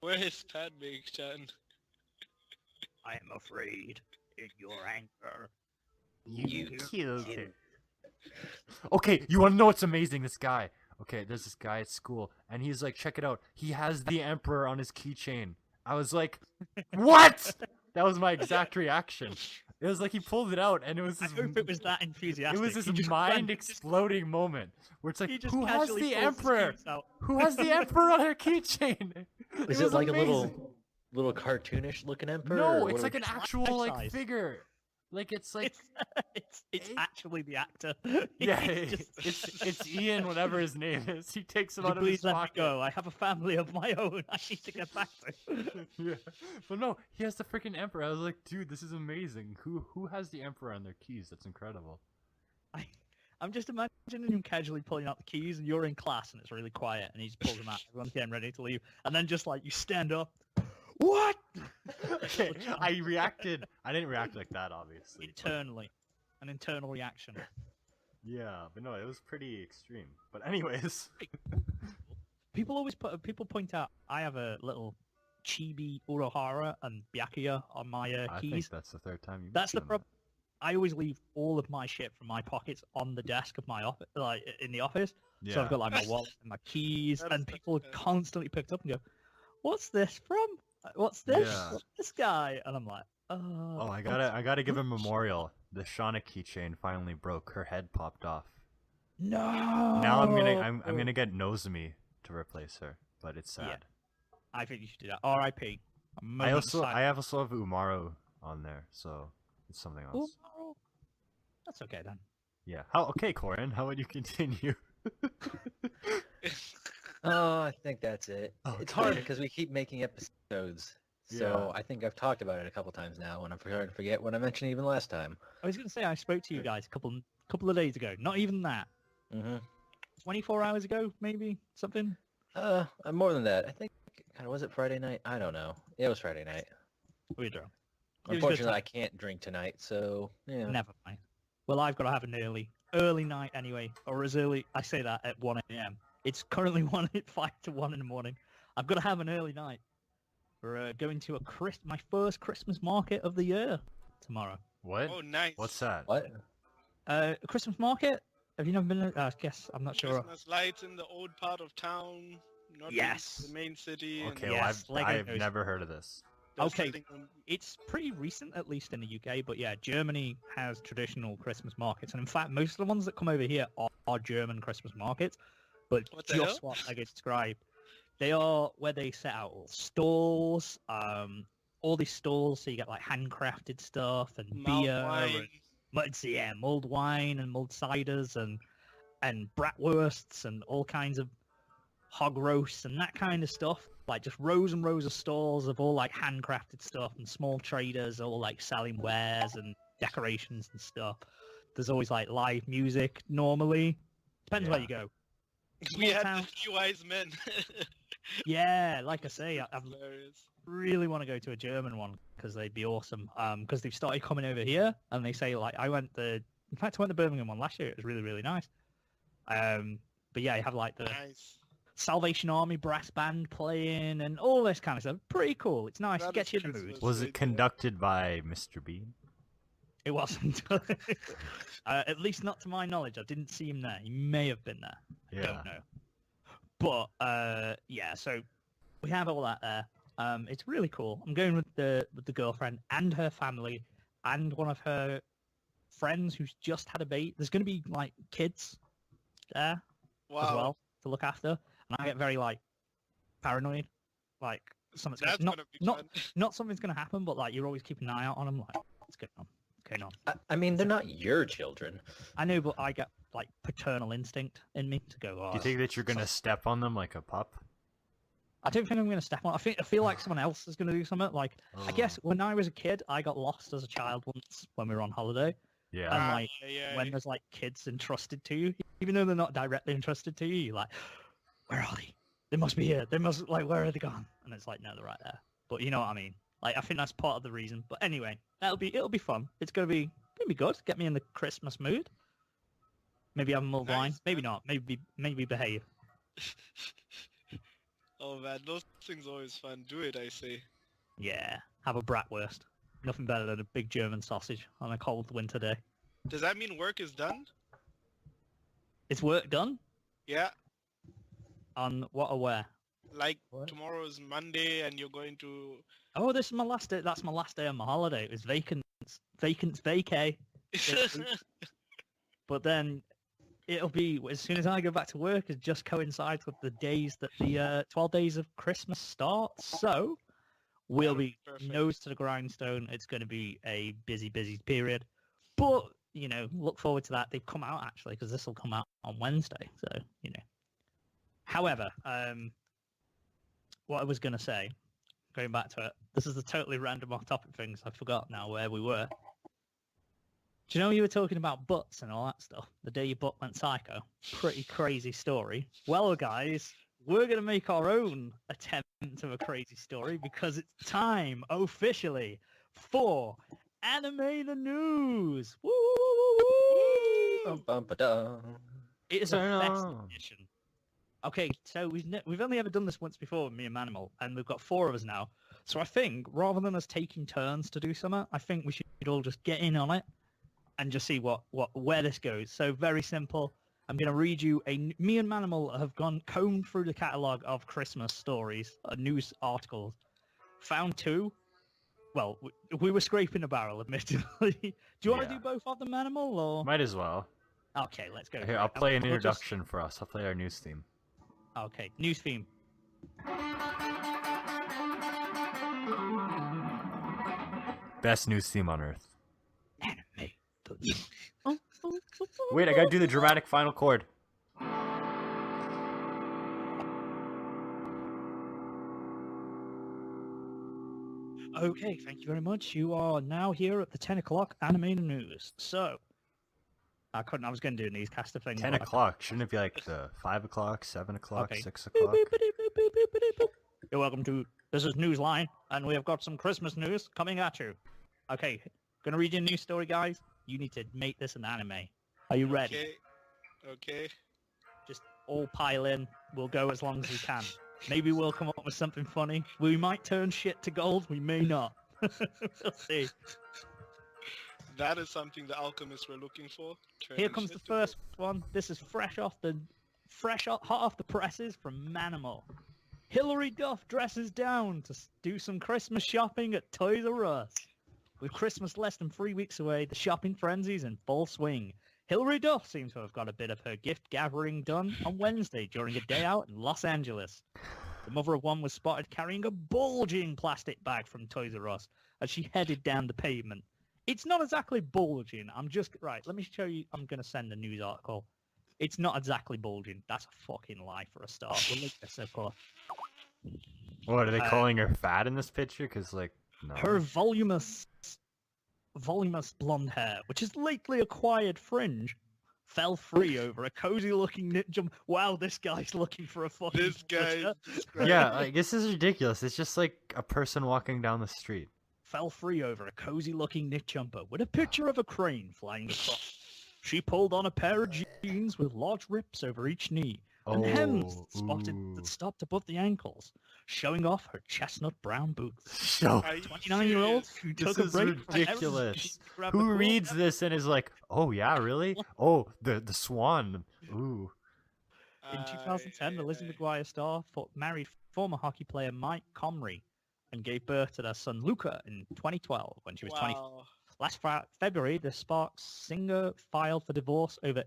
Where is Padme, Chan? I am afraid in your anger. You killed him. Okay, you want to know what's amazing? This guy. Okay, there's this guy at school, and he's like, check it out. He has the Emperor on his keychain. I was like, what? That was my exact reaction. It was like he pulled it out, and it was I this. hope it was that enthusiastic. It was this He just mind ran- exploding moment where it's like, he just who has casually the pulls his emperor? keys out. Who has the emperor on her keychain? Is was it like amazing. a little cartoonish looking emperor? No, or it's what like are an we- actual like life-size. figure. Like it's like It's actually the actor. yeah, He's it's Ian, whatever his name is. He takes him Could you out of his please let me pocket. go? I have a family of my own. I need to get back to. Yeah, but no, he has the freaking emperor. I was like, dude, this is amazing. Who has the emperor on their keys? That's incredible. I'm just imagining him casually pulling out the keys, and you're in class, and it's really quiet, and he just pulls them out. Everyone's getting ready to leave, and then just like you stand up. What? Okay, I reacted. I didn't react like that, obviously. Internally, an internal reaction. Yeah, but no, it was pretty extreme. But anyways, People point out I have a little chibi Uruhara and Byakuya on my I think keys. that's the third time you. That's the mentioned problem. I always leave all of my shit from my pockets on the desk of my office, like in the office. that. So I've got Yeah. like my wallet and my keys, That's and people okay. constantly picked up and go, "What's this from? What's this? Yeah. What's this guy?" And I'm like, Oh, I gotta give a memorial. The Shauna keychain finally broke. Her head popped off. No. Now I'm gonna get Nozomi to replace her, but it's sad. Yeah. I think you should do that. R.I.P. A I moment also of I have Umaru on there, so it's something else. silence. Oh, that's okay then. Yeah. Okay, Coryn, how would you continue? Oh, I think that's it. It's hard Okay. because we keep making episodes. So I think I've talked about it a couple times now, and I'm starting to forget what I mentioned even last time. I was gonna say I spoke to you guys a couple of days ago. Not even that. Mm-hmm. 24 hours ago, maybe something. More than that. I think, God, was it Friday night? I don't know. Yeah, it was Friday night. We drunk. It was a good Unfortunately, time. I can't drink tonight, so yeah. Never mind. Well, I've got to have an early night anyway, or as early. I say that at 1 a.m. It's currently 5 to 1 in the morning. I've got to have an early night. We're going to my first Christmas market of the year tomorrow. What? Oh, nice. What's that? What? A Christmas market? Have you never been? I guess I'm not sure. Christmas lights in the old part of town, not in Yes. the main city. and Okay, Yes, well, Lego I've knows. never heard of this. they're Okay. selling them- It's pretty recent, at least in the UK. But yeah, Germany has traditional Christmas markets, and in fact, most of the ones that come over here are German Christmas markets. But What the just hell? what I could describe, they are where they set out all stalls, all these stalls, so you get like handcrafted stuff and malt beer, wine. and mulled wine and mulled ciders and bratwursts and all kinds of hog roasts and that kind of stuff. Like just rows and rows of stalls of all like handcrafted stuff and small traders all like selling wares and decorations and stuff. There's always like live music normally. Depends where Yeah. you go. We had town. the few wise men. Yeah, like I say, I Hilarious. really want to go to a German one because they'd be awesome. Because they've started coming over here and they say like I went the Birmingham one last year. It was really, really nice. But yeah, you have like the Nice. Salvation Army brass band playing and all this kind of stuff. Pretty cool. It's nice. That It gets is you in the mood. Christmas. Was right it there. conducted by Mr. Bean? It wasn't. At least not to my knowledge. I didn't see him there. He may have been there. I Yeah. don't know. But yeah, so we have all that there. It's really cool. I'm going with the girlfriend and her family and one of her friends who's just had a baby. There's going to be like kids there Wow. as well to look after, and I get very like paranoid, like something's That's not gonna be not fun. not something's going to happen, but like you're always keeping an eye out on them. Like what's going on? What's going on? I mean, they're not your children. I know, but I get like paternal instinct in me to go. Oh, Do you think that you're gonna step on them like a pup? I don't think I'm going to step on. I feel like someone else is going to do something. Like I guess Oh, when I was a kid, I got lost as a child once when we were on holiday, Yeah. and like yeah, when there's like kids entrusted to you, even though they're not directly entrusted to you, you're like, where are they? They must be here. They must like where are they gone? And it's like no, they're right there. But you know what I mean. Like I think that's part of the reason. But anyway, it'll be fun. It's gonna be good. Get me in the Christmas mood. Maybe have a mulled wine. Nice, Maybe man. not. Maybe behave. Oh man, those things are always fun. Do it, I say. Yeah. Have a bratwurst. Nothing better than a big German sausage on a cold winter day. Does that mean work is done? Is work done? Yeah. On what or where? Like What? tomorrow's Monday and you're going to... Oh, this is my last day. That's my last day on my holiday. It was vacant Vacant's vacay. But then it'll be, as soon as I go back to work, it just coincides with the days that the 12 days of Christmas start. So we'll be Perfect. nose to the grindstone. It's going to be a busy, busy period. But, you know, look forward to that. They've come out, actually, because this will come out on Wednesday. So, you know. However, what I was going to say, going back to it, this is a totally random off-topic things. I forgot now where we were. Do you know you were talking about butts and all that stuff? The day your butt went psycho. Pretty crazy story. Well, guys, we're going to make our own attempt of a crazy story because it's time, officially, for Anime the News. Woo! Bum, bum, ba-dum. It is a Turn festive on. edition. Okay, so we've only ever done this once before with me and Manimal, and we've got 4 of us now. So I think, rather than us taking turns to do something, I think we should all just get in on it and just see where this goes. So very simple. I'm going to read you me and Manimal have combed through the catalogue of Christmas stories, news articles, found 2. Well, we were scraping a barrel, admittedly. Do you want to Yeah. do both of them, Manimal, or? Might as well. Okay, let's go. Here, for I'll it. play an We'll just- introduction for us. I'll play our news theme. Okay, news theme. Best news theme on Earth. Anime. Wait, I gotta do the dramatic final chord. Okay, thank you very much. You are now here at the 10 o'clock Anime News. So, I was going to do a newscaster thing. 10 but I- o'clock. Shouldn't it be like the 5 o'clock, 7 o'clock, Okay. 6 Boop, o'clock? boop, boop, boop, boop, boop, boop, boop. You're welcome to, this is Newsline, and we have got some Christmas news coming at you. Okay, gonna read you a news story, guys. You need to make this an anime. Are you ready? Okay. Okay. Just all pile in. We'll go as long as we can. Maybe we'll come up with something funny. We might turn shit to gold. We may not. We'll see. That is something the alchemists were looking for. Here Turning comes the shit to first one. This is hot off the presses from Manimal. Hilary Duff dresses down to do some Christmas shopping at Toys R Us. With Christmas less than 3 weeks away, the shopping frenzy's in full swing. Hilary Duff seems to have got a bit of her gift gathering done on Wednesday during a day out in Los Angeles. The mother of one was spotted carrying a bulging plastic bag from Toys R Us as she headed down the pavement. It's not exactly bulging. Right, let me show you. I'm going to send a news article. It's not exactly bulging. That's a fucking lie for a start. We'll look this up. What, are they calling her fat in this picture? Because, like, no. Her voluminous blonde hair, which is lately acquired fringe, fell free over a cozy-looking knit jump. Wow, this guy's looking for a fucking This guy. butcher. Yeah, like, this is ridiculous. It's just like a person walking down the street. Fell free over a cozy-looking knit jumper with a picture of a crane flying across. She pulled on a pair of jeans with large rips over each knee and hems ooh. that stopped above the ankles, showing off her chestnut brown boots. So, Are you 29-year-old serious? who this took a is break from ridiculous. everything to grab a Who cool reads this and is like, oh, yeah, really? Oh, the swan. Ooh. In 2010, the Lizzie Aye. McGuire star married former hockey player Mike Comrie and gave birth to their son Luca in 2012 when she was 20. Wow. Last February, the Sparks singer filed for divorce over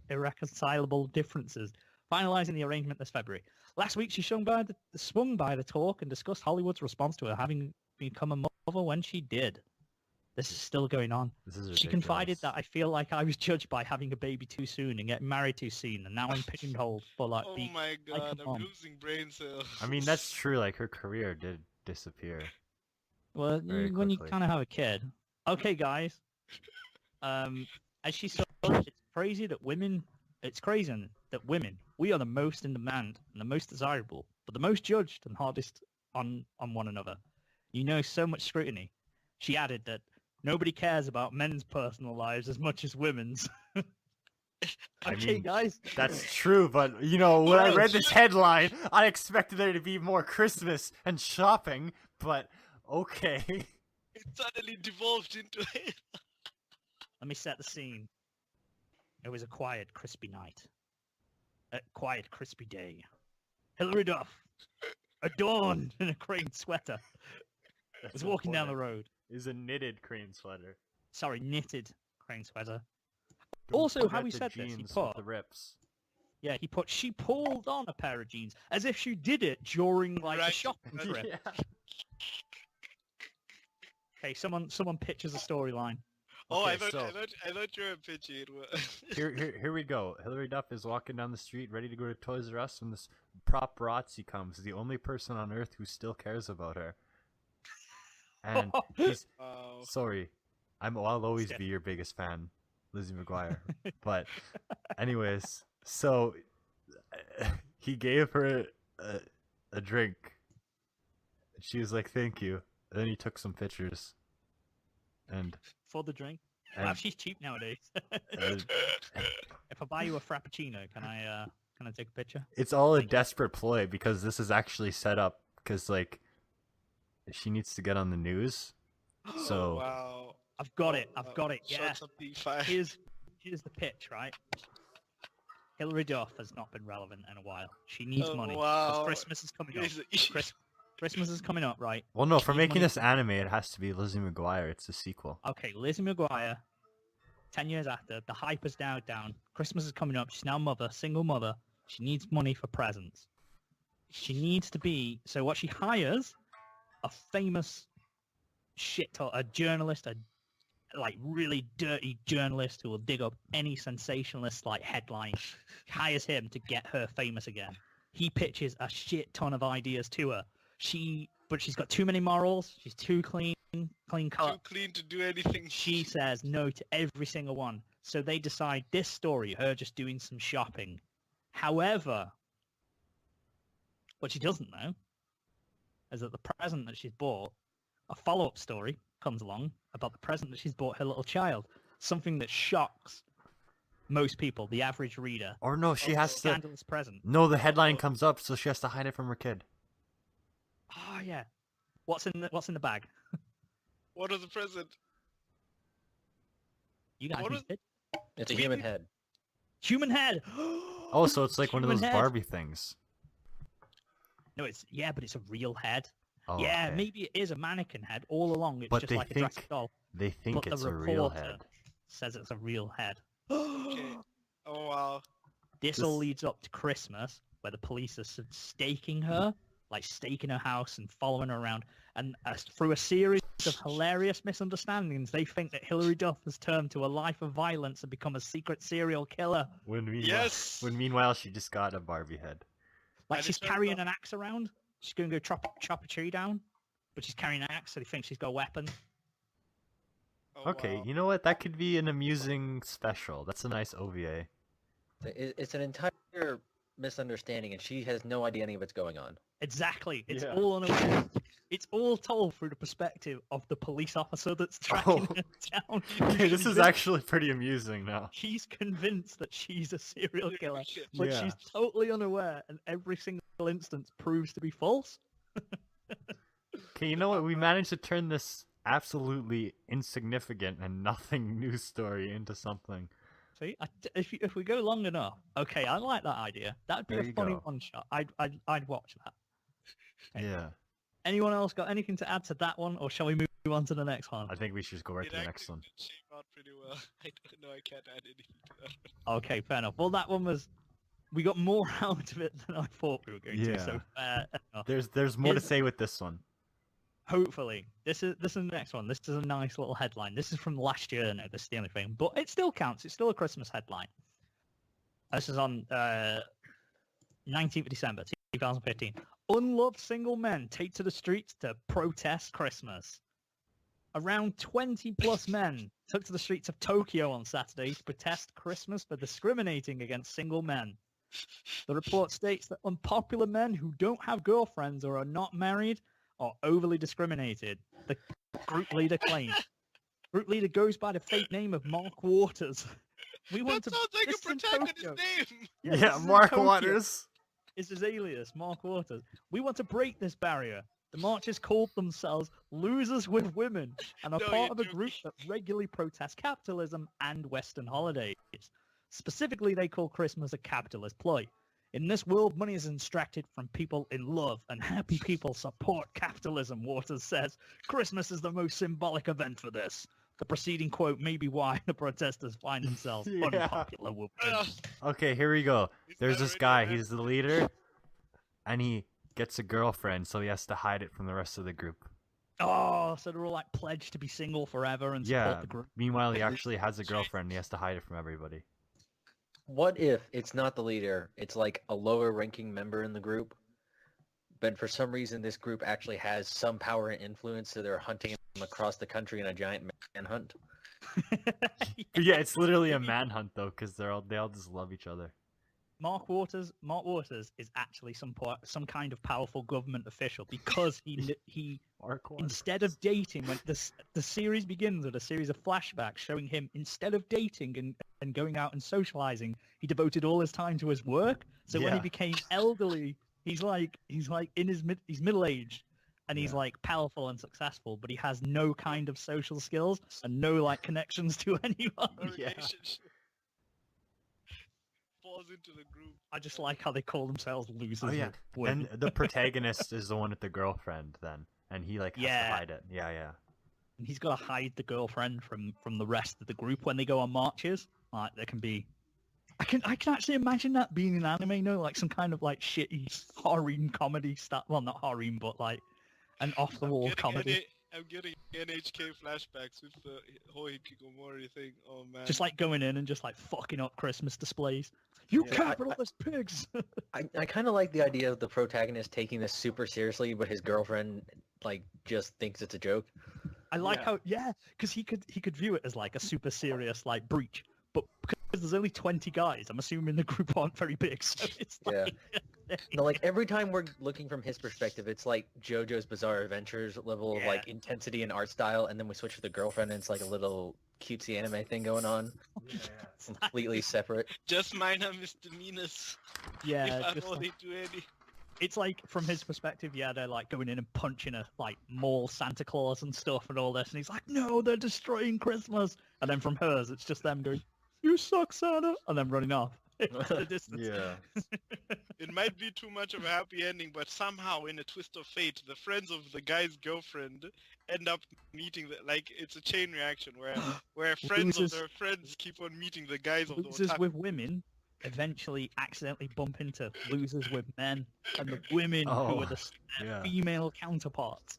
irreconcilable differences, finalizing the arrangement this February. Last week, she swung by the talk and discussed Hollywood's response to her having become a mother when she did. This is still going on. This is ridiculous. She confided that I feel like I was judged by having a baby too soon and getting married too soon, and now I'm pigeonholed for like Oh being my like god, a I'm mom. losing brain cells. I mean, that's true. Like, her career did disappear. Well, Very when you quickly. kind of have a kid. Okay, guys. As she said, it's crazy that women, we are the most in demand and the most desirable, but the most judged and hardest on one another. You know, so much scrutiny. She added that nobody cares about men's personal lives as much as women's. I Okay, mean, guys. That's true, but, you know, when I read this headline, I expected there to be more Christmas and shopping, but okay. It suddenly devolved into it. Let me set the scene. It was a quiet, crispy night. A quiet, crispy day. Hilary Duff, adorned in a crane sweater, was walking down the road. is a knitted crane sweater. Sorry, knitted crane sweater. Don't Also, how forget he the said this, he jeans put, with the rips. yeah, he put, she pulled on a pair of jeans as if she did it during like a Right. shopping trip. Yeah. Okay, someone pitches a storyline. Oh, Okay, I thought so- I thought you were pitching it. Here we go. Hillary Duff is walking down the street, ready to go to Toys R Us, when this paparazzi comes. The only person on Earth who still cares about her. And he's Wow. sorry, I'll always Skip. be your biggest fan, Lizzie McGuire. But, anyways, so he gave her a drink. She was like, "Thank you." And then he took some pictures. And For the drink. And- Wow, she's cheap nowadays. uh, If I buy you a frappuccino, can I take a picture? it's all a desperate ploy because this is actually set up because like she needs to get on the news. So Wow. I've got it. I've got it. Yeah. Shots of D5. Here's the pitch, right? Hillary Duff has not been relevant in a while. She needs money. 'cause Wow. Christmas is coming up. He's- Christmas is coming up, right? well, no, for She needs making money. this anime, it has to be Lizzie McGuire. It's a sequel. Okay, Lizzie McGuire, 10 years after, the hype is now down. Christmas is coming up. She's now mother, single mother. She needs money for presents. She needs to be... So what she hires, a famous a journalist, a like really dirty journalist who will dig up any sensationalist like headline. She hires him to get her famous again. He pitches a shit ton of ideas to her. But she's got too many morals. She's too clean too cut. clean to do anything. She says no to every single one. So they decide this story, her just doing some shopping. However, what she doesn't know is that the present that she's bought, a follow-up story comes along about the present that she's bought her little child. Something that shocks most people, the average reader. Or no, she has to. Scandalous present. No, the headline comes up, so she has to hide it from her kid. Oh yeah. What's in the bag? What is the present? You guys What need is- it. It's a human head. Human head. Oh, so it's like one of Human those head. Barbie things. No, but it's a real head. Oh, yeah, okay. maybe it is a mannequin head all along. It's But just they like a think dress doll. They think But it's the a real reporter head. says it's a real head. Okay. Oh wow. This all leads up to Christmas, where the police are staking her, like staking her house and following her around. And through a series of hilarious misunderstandings, they think that Hillary Duff has turned to a life of violence and become a secret serial killer. Yes. When meanwhile she just got a Barbie head. Like And she's it turns carrying out- an axe around. She's going to go chop a tree down, but she's carrying an axe, so they think she's got a weapon. Oh, Okay, wow. you know what? That could be an amusing special. That's a nice OVA. It's an entire misunderstanding, and she has no idea any of what's going on. Exactly. It's Yeah. all unaware. It's all told through the perspective of the police officer that's tracking Oh. her down. Okay, this is Convinced- actually pretty amusing now. He's convinced that she's a serial killer, Shit. but Yeah. she's totally unaware, and every single instance proves to be false. Okay, you know what? We managed to turn this absolutely insignificant and nothing news story into something. See, if we go long enough, okay, I like that idea. That'd be There a you funny go. one shot. I'd watch that. Okay. Yeah, Anyone else got anything to add to that one, or shall we move on to the next one? I think we should just go right It to the next actually one. did shape out pretty well. I don't know. I can't add anything to that. Okay, fair enough. Well, that one was. We got more out of it than I thought we were going to. So fair enough. There's more to Is- say with this one. Hopefully, this is the next one. This is a nice little headline. This is from last year. No, this is the only thing, but it still counts. It's still a Christmas headline. This is on 19th of December, 2015. Unloved single men take to the streets to protest Christmas. Around 20 plus men took to the streets of Tokyo on Saturday to protest Christmas for discriminating against single men. The report states that unpopular men who don't have girlfriends or are not married are overly discriminated, the group leader claimed. Group leader goes by the fake name of Mark Waters. We want That to... sounds like this a is in protagonist Tokyo. name. Yes, Yeah, this is in Mark Tokyo. Waters. Is his alias, Mark Waters. We want to break this barrier. The marchers called themselves Losers with Women and are No, part you're of a group that regularly protests capitalism and Western holidays. Specifically, they call Christmas a capitalist ploy. In this world, money is extracted from people in love, and happy people support capitalism, Waters says. Christmas is the most symbolic event for this. The preceding quote may be why the protesters find themselves Yeah. unpopular with women. Okay, here we go. Is There's that this already guy. a man? He's the leader, and he gets a girlfriend, so he has to hide it from the rest of the group. Oh, so they're all like pledged to be single forever and support Yeah. the group. Meanwhile, he actually has a girlfriend. And he has to hide it from everybody. What if it's not the leader, it's like a lower ranking member in the group, but for some reason this group actually has some power and influence, so they're hunting him across the country in a giant manhunt? But yeah, it's literally a manhunt though, because they all just love each other. Mark Waters is actually some kind of powerful government official because he Mark Waters. instead of dating, when the series begins with a series of flashbacks showing him instead of dating and going out and socializing, he devoted all his time to his work. So when he Yeah. became elderly, he's middle aged and he's Yeah. like powerful and successful, but he has no kind of social skills and no like connections to anyone. A Yeah. relationship falls into the group. I just like how they call themselves losers. Oh yeah. with women. And the protagonist is the one with the girlfriend then, and he like has Yeah. to hide it. Yeah, yeah. And he's got to hide the girlfriend from the rest of the group when they go on marches. Like there can be, I can actually imagine that being an anime, no, like some kind of like shitty harem comedy stuff. Well, not harem, but like an off the wall comedy. I'm getting NHK flashbacks with the whole Hikikomori thing. Oh man. Just like going in and just like fucking up Christmas displays. You Yeah, capitalist pigs! I kind of like the idea of the protagonist taking this super seriously, but his girlfriend like just thinks it's a joke. I like Yeah. how because he could view it as like a super serious like breach, but because there's only 20 guys, I'm assuming the group aren't very big, so it's Yeah. like No, like every time we're looking from his perspective, it's like JoJo's Bizarre Adventures level of Yeah. like intensity and art style, and then we switch to the girlfriend, and it's like a little cutesy anime thing going on, completely separate. Just minor misdemeanors. yeah, If just I like- only do any. it's like from his perspective, yeah, they're like going in and punching a like mall Santa Claus and stuff and all this, and he's like, no, they're destroying Christmas. And then from hers, it's just them going, you suck, Santa, and then running off. Into the distance. Yeah. It might be too much of a happy ending, but somehow, in a twist of fate, the friends of the guy's girlfriend end up meeting. Like it's a chain reaction where friends Losers- of their friends keep on meeting the guys of the Losers otaku. with women eventually accidentally bump into losers with men, and the women who Oh, are the Yeah. female counterparts.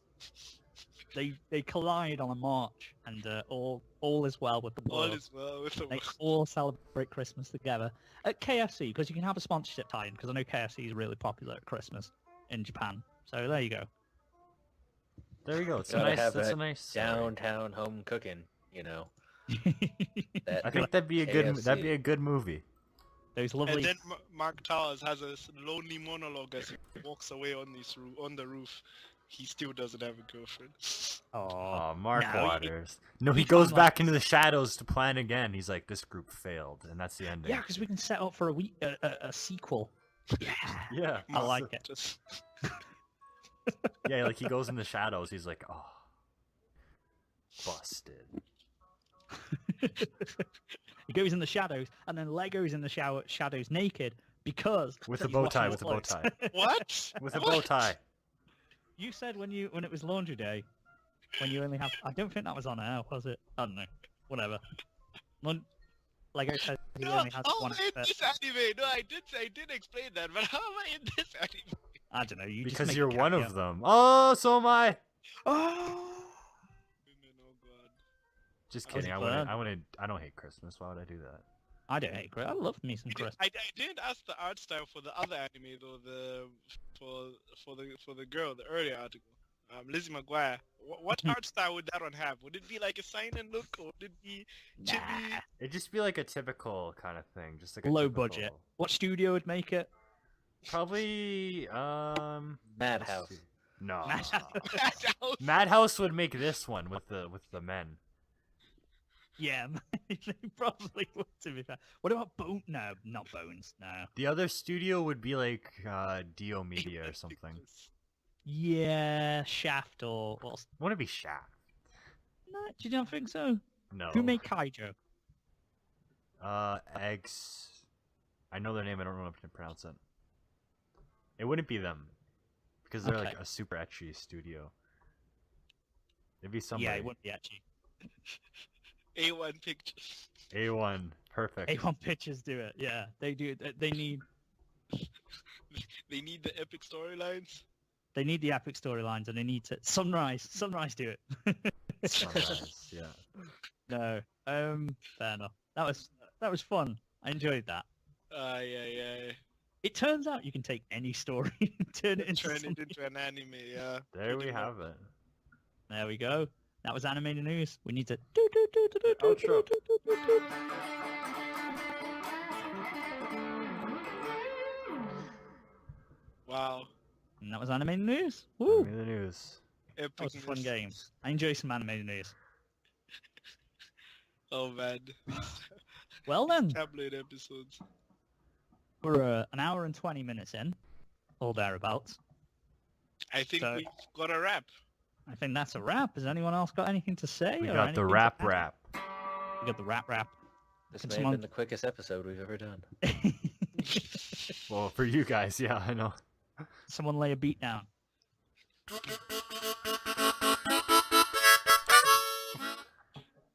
They collide on a march, and all is well with the All world. is well with the They world. all celebrate Christmas together at KFC because you can have a sponsorship tie-in because I know KFC is really popular at Christmas in Japan. So there you go. There you go. It's a Gotta nice. have That's a that nice. story. Downtown home cooking, you know. That I think that'd be a good. That'd be KFC. a good movie. Those And lovely. then Mark Towers has a lonely monologue as he walks away on the roof. He still doesn't have a girlfriend. Oh, Mark no, Waters. No, he he goes can't, back into the shadows to plan again. He's like, this group failed, and that's the ending. Yeah, because we can set up for a sequel. Yeah. Yeah. I like it. Just Yeah, like he goes in the shadows. He's like, oh, busted. He goes in the shadows, and then Lego's in the shadows naked because With a he's bow washing tie. his With a bow clothes. tie. what? With a What? bow tie. You said when it was laundry day, when you only have. I don't think that was on air, was it? I don't know. Whatever. Lego said he No, only has how one am I in episode. this anime? No, I did explain that, but how am I in this anime? I don't know. You just Because make you're a one cameo. of them. Oh, so am I. Oh. Women, oh god. Just That was kidding. fun. I don't hate Christmas. Why would I do that? I don't hate Chris. I love me some Chris. I didn't ask the art style for the other anime though. For the girl, the earlier article. Lizzie McGuire. What art style would that one have? Would it be like a seinen look, or would it be chibi? Nah. It'd just be like a typical kind of thing. Just like a Low typical- budget. What studio would make it? Probably Madhouse. let's see. No. Madhouse. Madhouse would make this one with the men. Yeah, they probably would, to be fair. What about Bone? No, not Bones. No. The other studio would be like Dio Media or something. Yeah, Shaft or what's? Want to be Shaft? No, do you not think so? No. Who made Kaijo? Eggs. I know their name. I don't know how to pronounce it. It wouldn't be them. Because they're like Okay. a super etchy studio. It'd be somebody. Yeah, it wouldn't be actually. A1 Pictures. A1. Perfect. A1 Pictures do it. Yeah, they do. They need They need the epic storylines. the epic storylines, and they need to Sunrise do it. Sunrise, yeah. No, fair enough. That was fun. I enjoyed that. Yeah. It turns out you can take any story and turn it into Turn something. it into an anime, yeah. There we Pretty much. have it. There we go. That was animated news. We need to Outro. Wow. And that was animated news. Woo! Give me the news. Epic That was a fun news. game. I enjoy some animated news. Oh man. Well then, Tablet episodes. we're an hour and 20 minutes in, or thereabouts. I think So- we've got a wrap. I think that's a wrap. Has anyone else got anything to say? We or got the anything to rap add? rap. We got the rap. This Can may someone- have been the quickest episode we've ever done. Well, for you guys, yeah, I know. Someone lay a beat down.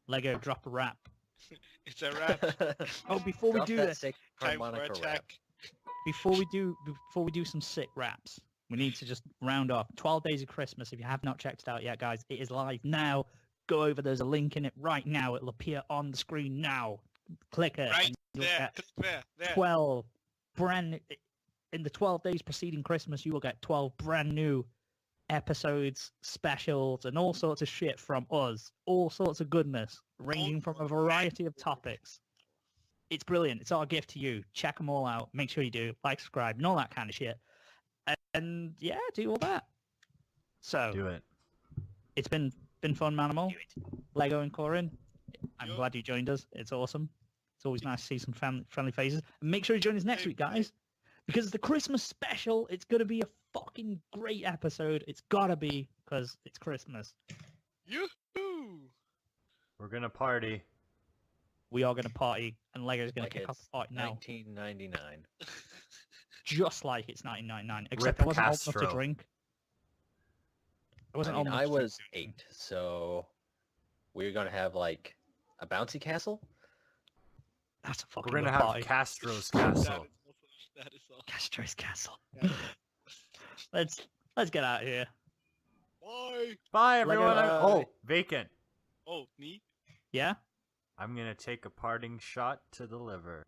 Lego, drop a rap. It's a wrap. Oh, before we Drop do that this, sick Time for harmonica rap. attack. before we do some sick raps, we need to just round off 12 Days of Christmas. If you have not checked it out yet, guys, it is live now. Go over, there's a link in it right now. It'll appear on the screen now. Click it. Right and you'll there. get Click there. 12 brand in the 12 days preceding Christmas, you will get 12 brand new episodes, specials, and all sorts of shit from us. All sorts of goodness, ranging from a variety of topics. It's brilliant. It's our gift to you. Check them all out. Make sure you do. Like, subscribe, and all that kind of shit. And yeah, do all that. So, Do it. it's been fun, Manimal. Lego and Coryn. I'm Yo. glad you joined us. It's awesome. It's always nice to see some friendly faces. And make sure you join us next week, guys. Because the Christmas special, it's going to be a fucking great episode. It's got to be, because it's Christmas. Yoo-hoo! We're gonna party. We are going to party, and Lego's going Like to kick off it's the party now. 1999. Just like it's 1999. Except Rip I wasn't old enough Castro. to drink. I I wasn't mean, old enough I to drink. was 8, so we're gonna have like a bouncy castle. That's a fucking We're gonna good have party. Castro's That castle. is awesome. That is awesome. Castro's Castle. Yeah. Let's get out of here. Bye. Bye, everyone. Lego. Oh, Vacant. Oh, me? Yeah? I'm gonna take a parting shot to the liver.